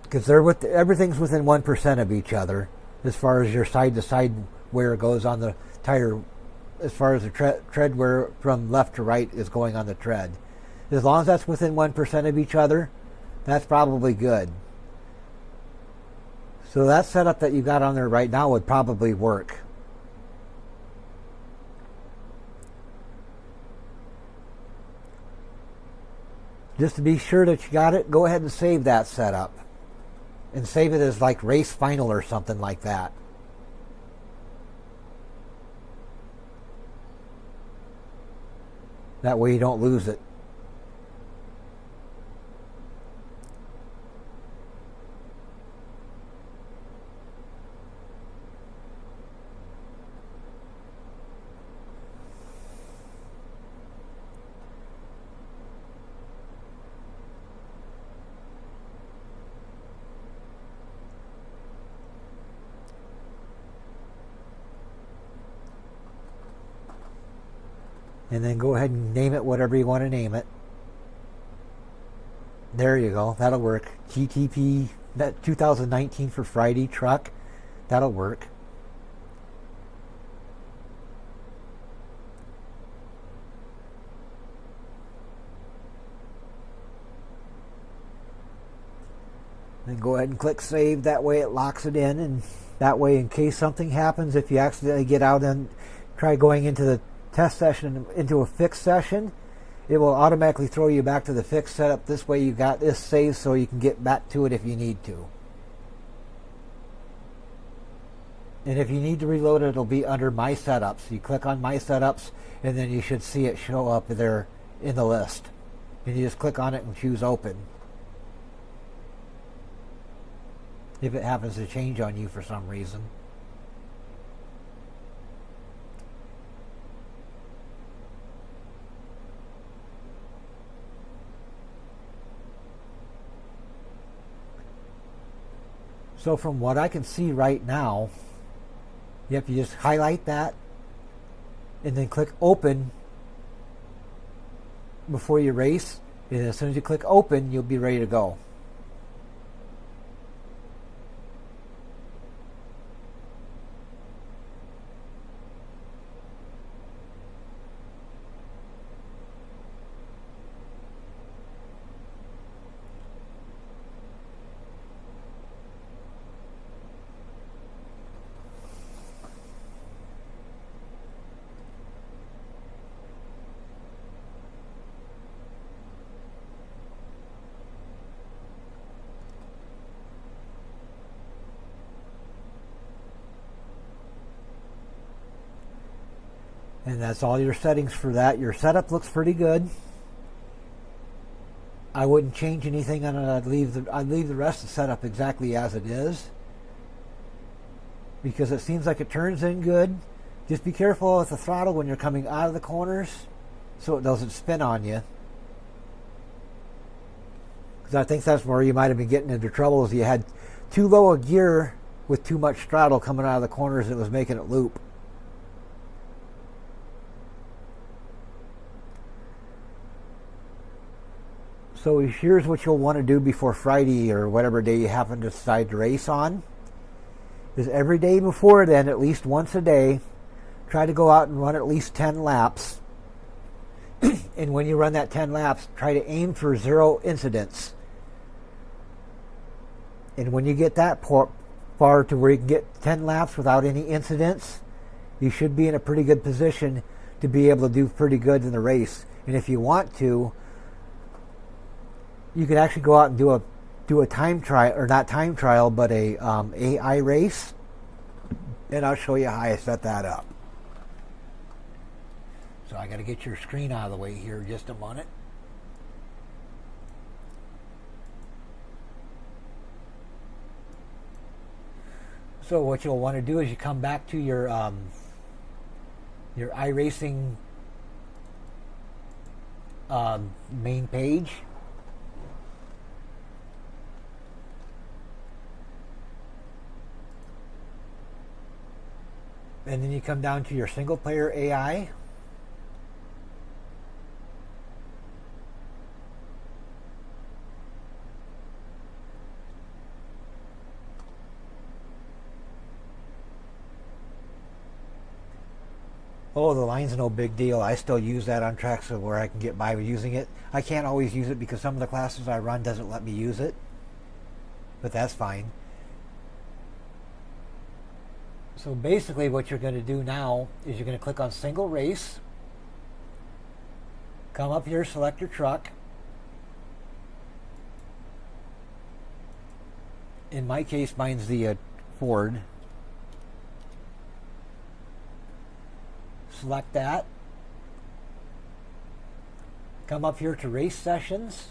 because everything's within 1% of each other as far as your side to side wear goes on the tire, as far as the tread wear from left to right is going on the tread. As long as that's within 1% of each other, that's probably good. So that setup that you got on there right now would probably work. Just to be sure that you got it, go ahead and save that setup. And save it as like race final or something like that. That way you don't lose it. And then go ahead and name it whatever you want to name it. There you go. That'll work. GTP that 2019 for Friday truck. That'll work. Then go ahead and click save. That way it locks it in, and that way in case something happens, if you accidentally get out and try going into the test session into a fixed session, it will automatically throw you back to the fixed setup. This way you got this saved so you can get back to it if you need to. And if you need to reload it, it'll be under My Setups. You click on My Setups, and then you should see it show up there in the list. And you just click on it and choose Open. If it happens to change on you for some reason. So from what I can see right now, you have to just highlight that and then click Open before you race. And as soon as you click Open, you'll be ready to go. And that's all your settings for that. Your setup looks pretty good. I wouldn't change anything on it. I'd leave the rest of the setup exactly as it is, because it seems like it turns in good. Just be careful with the throttle when you're coming out of the corners so it doesn't spin on you. Because I think that's where you might have been getting into trouble, is you had too low a gear with too much throttle coming out of the corners, and it was making it loop. So here's what you'll want to do before Friday or whatever day you happen to decide to race on. Is every day before then, at least once a day, try to go out and run at least 10 laps. And when you run that 10 laps, try to aim for 0 incidents. And when you get that far to where you can get 10 laps without any incidents, you should be in a pretty good position to be able to do pretty good in the race. And if you want to, you could actually go out and do a time trial, or not time trial, but a AI race. And I'll show you how I set that up. So I got to get your screen out of the way here just a minute. So what you'll want to do is you come back to your iRacing main page. And then you come down to your single player AI. Oh, the line's no big deal. I still use that on tracks where I can get by with using it. I can't always use it because some of the classes I run doesn't let me use it. But that's fine. So basically what you're going to do now is you're going to click on single race. Come up here, select your truck. In my case, mine's the Ford. Select that. Come up here to race sessions.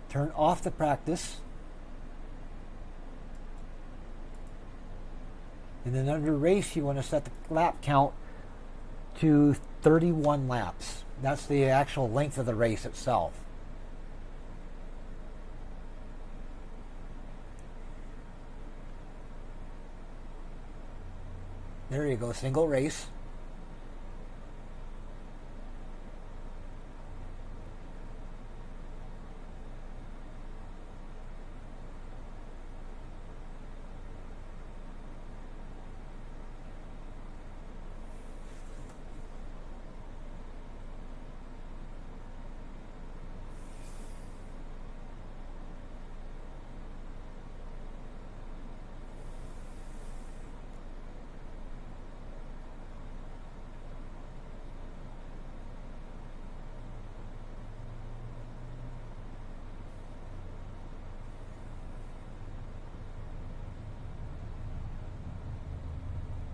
Turn off the practice. And then under race, you want to set the lap count to 31 laps. That's the actual length of the race itself. There you go, single race.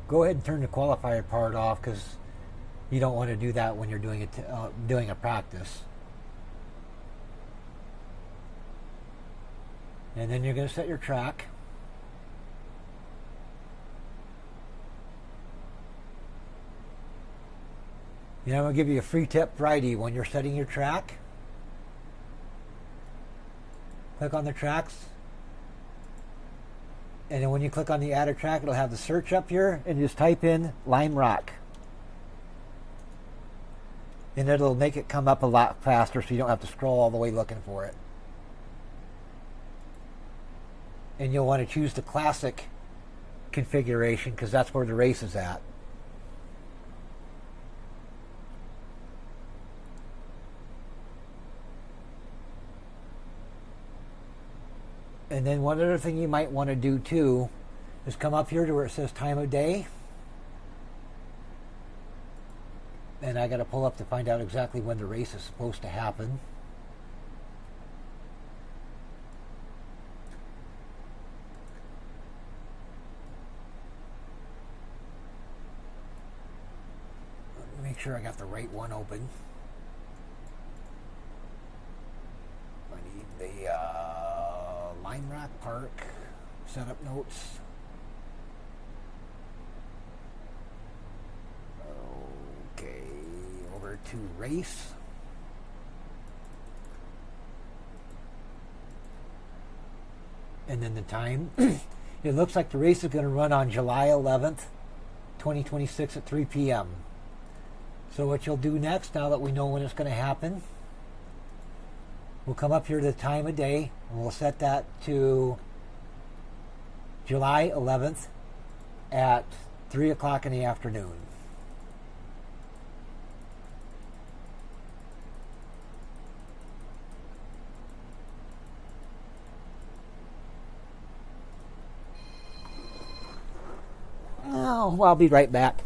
Go ahead and turn the qualifier part off because you don't want to do that when you're doing a practice. And then you're going to set your track. You know, I'm going to give you a free tip Friday when you're setting your track. Click on the tracks. And then when you click on the add a track, it'll have the search up here, and just type in Lime Rock. And it'll make it come up a lot faster so you don't have to scroll all the way looking for it. And you'll want to choose the classic configuration because that's where the race is at. And then one other thing you might want to do too is come up here to where it says time of day. And I got to pull up to find out exactly when the race is supposed to happen. sure I got the right one open. I need the Lime Rock Park setup notes. Okay, over to race. And then the time. It looks like the race is going to run on July 11th, 2026 at 3 p.m. So what you'll do next, now that we know when it's going to happen, we'll come up here to the time of day and we'll set that to July 11th at 3 o'clock in the afternoon. Oh, well, I'll be right back.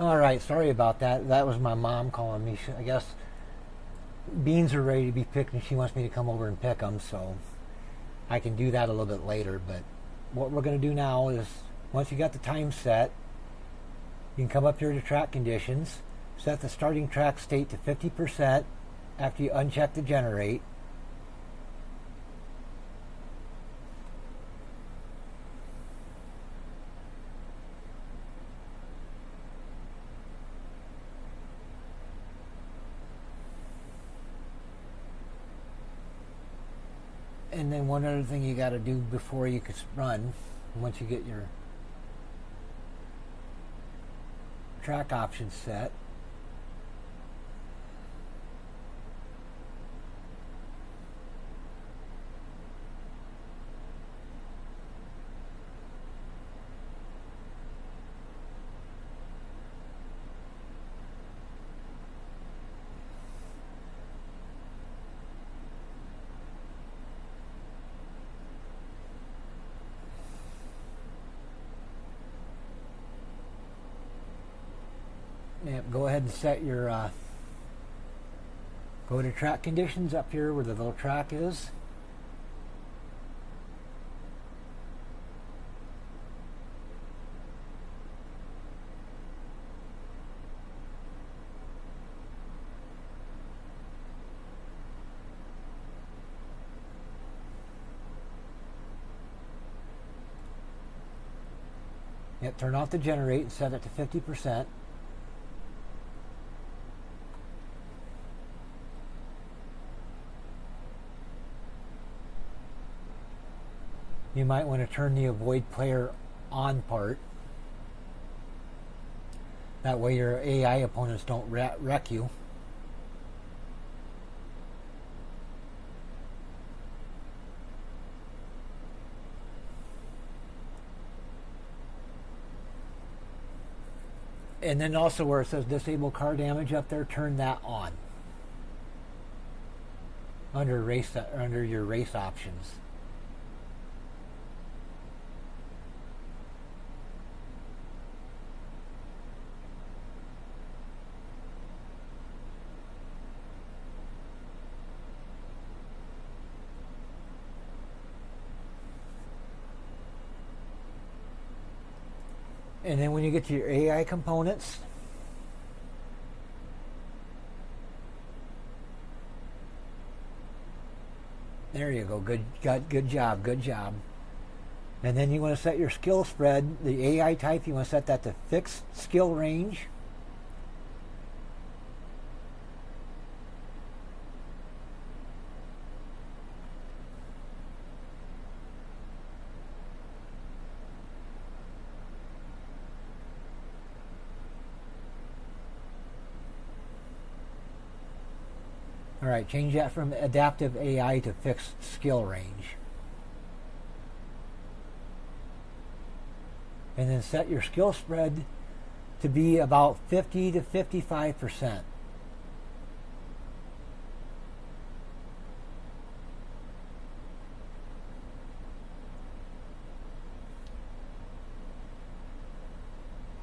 All right, sorry about that. That was my mom calling me. I guess beans are ready to be picked and she wants me to come over and pick them, so I can do that a little bit later. But what we're going to do now is, once you got the time set, you can come up here to track conditions, set the starting track state to 50% after you uncheck the generate. And then one other thing you got to do before you can run, once you get your track options set, go ahead and set your go to track conditions up here where the little track is. Yep, turn off the generate and set it to 50%. You might want to turn the avoid player on part. That way your AI opponents don't wreck you. And then also where it says disable car damage up there, turn that on under your race options. And then when you get to your AI components, there you go. Good job. Good job. And then you want to set your skill spread, the AI type, you want to set that to fixed skill range. All right, change that from adaptive AI to fixed skill range. And then set your skill spread to be about 50 to 55%.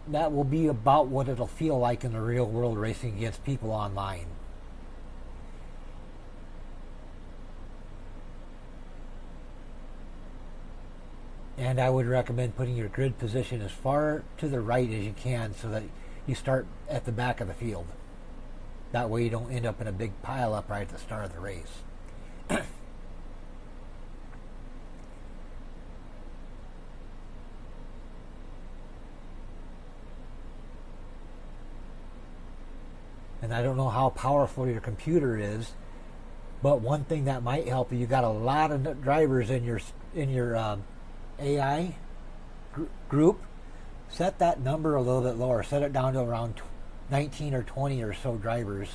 That will be about what it'll feel like in the real world racing against people online. And I would recommend putting your grid position as far to the right as you can so that you start at the back of the field. That way you don't end up in a big pile up right at the start of the race. And I don't know how powerful your computer is, but one thing that might help you got a lot of drivers in your AI group. Set that number a little bit lower. Set it down to around 19 or 20 or so drivers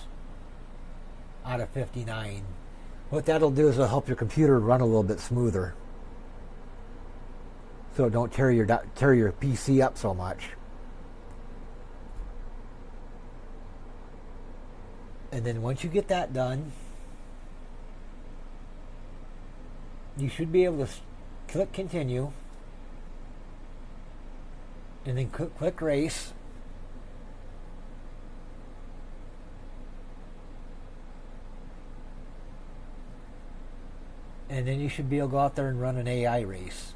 out of 59. What that'll do is it'll help your computer run a little bit smoother, so don't tear your PC up so much. And then once you get that done, you should be able to click continue and then click race. And then you should be able to go out there and run an AI race.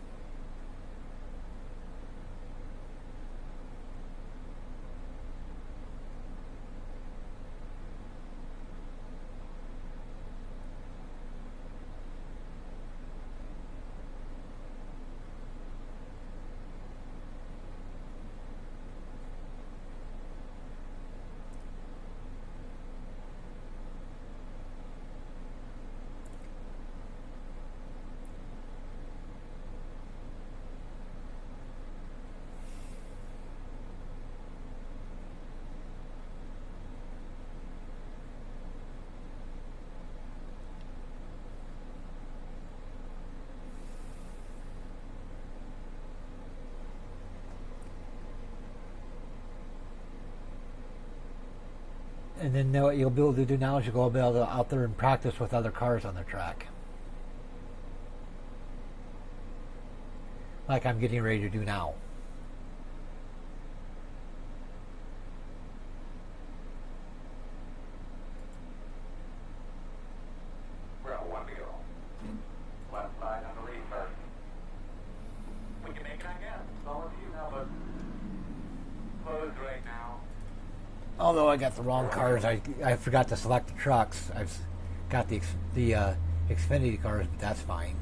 And then what you'll be able to do now is you'll be able to go out there and practice with other cars on the track, like I'm getting ready to do now. We're on one to go. Left side on the lead first. We can make it again. It's all of you now, but closed right now. Although I got the wrong cars, I forgot to select the trucks. I've got the Xfinity cars, but that's fine.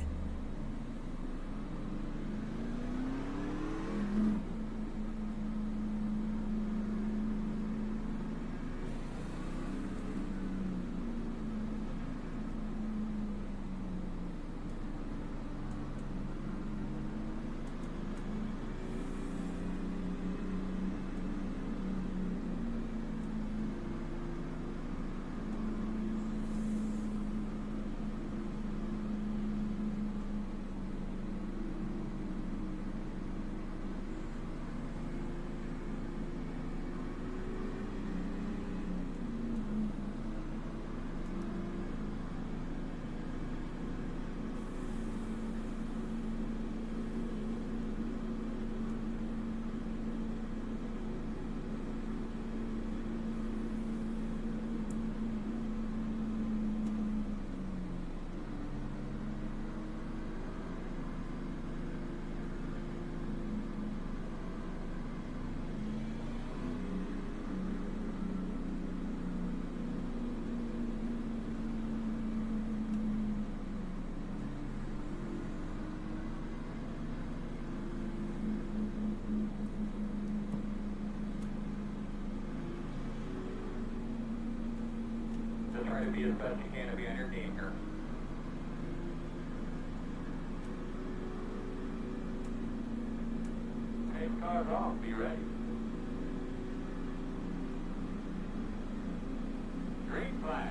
Try to be as best you can to be on your game here. Take cars off. Be ready. Green flag.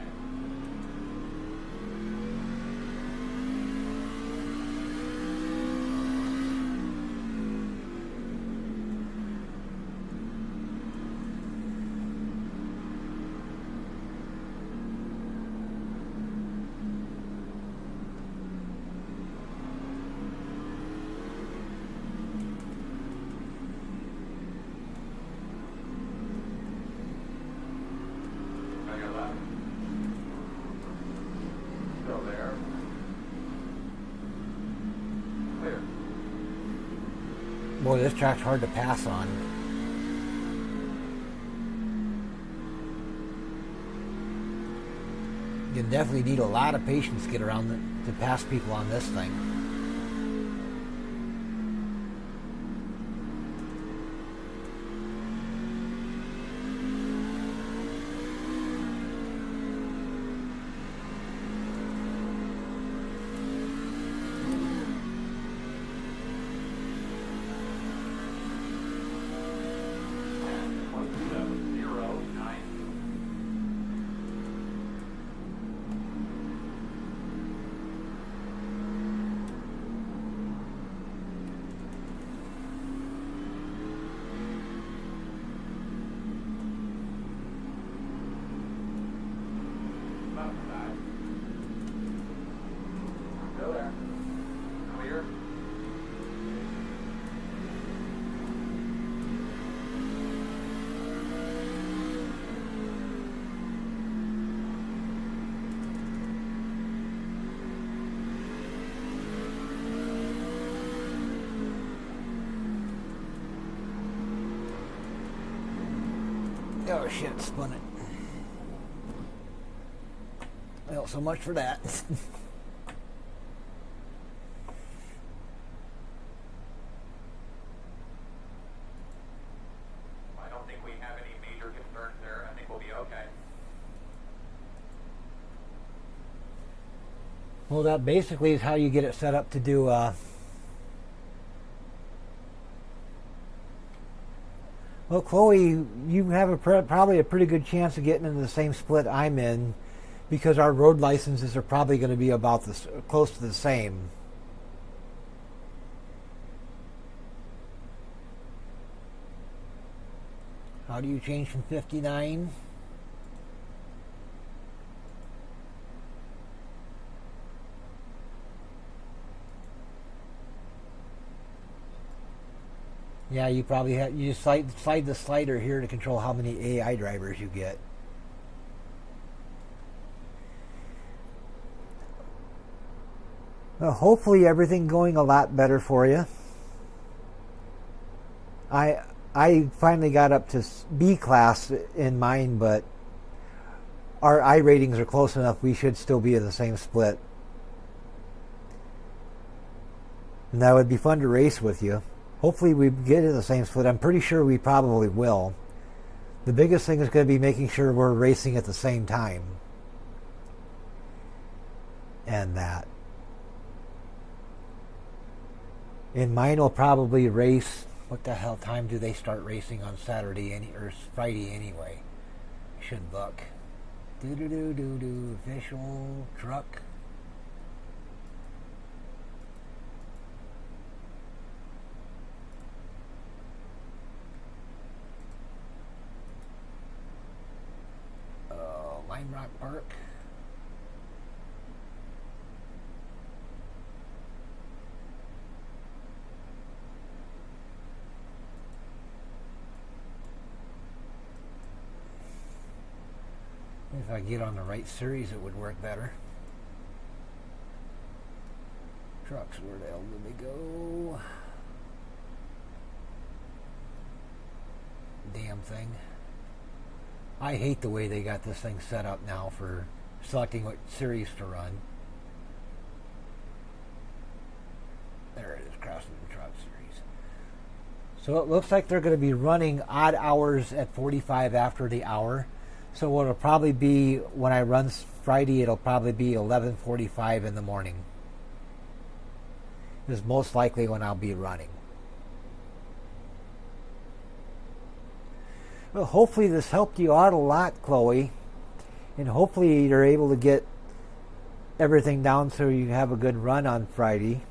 On your left. Still there. Clear. Boy, this track's hard to pass on. You definitely need a lot of patience to get around to pass people on this thing. And 170.9. Left side. Still there. Clear. Oh shit, spun it. Well, so much for that. I don't think we have any major concerns there. I think we'll be okay. Well, that basically is how you get it set up to do well, Chloe, you have probably a pretty good chance of getting into the same split I'm in, because our road licenses are probably going to be about close to the same. How do you change from 59? Yeah, you probably have. You just slide the slider here to control how many AI drivers you get. Well, hopefully everything going a lot better for you. I finally got up to B class in mine, but our I ratings are close enough. We should still be in the same split, and that would be fun to race with you. Hopefully we get in the same split. I'm pretty sure we probably will. The biggest thing is going to be making sure we're racing at the same time. And that. And mine will probably race. What the hell time do they start racing on Saturday or Friday anyway? I should look. Official truck. Lime Rock Park. If I get on the right series, it would work better. Trucks, where the hell did they go? Damn thing. I hate the way they got this thing set up now for selecting what series to run. There it is, crossing the truck series. So it looks like they're going to be running odd hours at 45 after the hour. So what'll probably be when I run Friday, it'll probably be 11:45 in the morning. Is most likely when I'll be running. Well, hopefully this helped you out a lot, Chloe, and hopefully you're able to get everything down so you have a good run on Friday.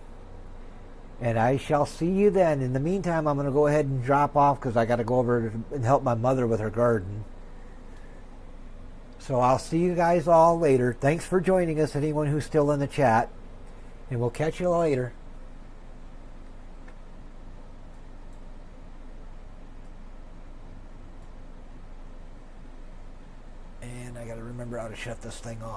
And I shall see you then. In the meantime, I'm going to go ahead and drop off because I got to go over and help my mother with her garden. So I'll see you guys all later. Thanks for joining us, anyone who's still in the chat. And we'll catch you later. And I got to remember how to shut this thing off.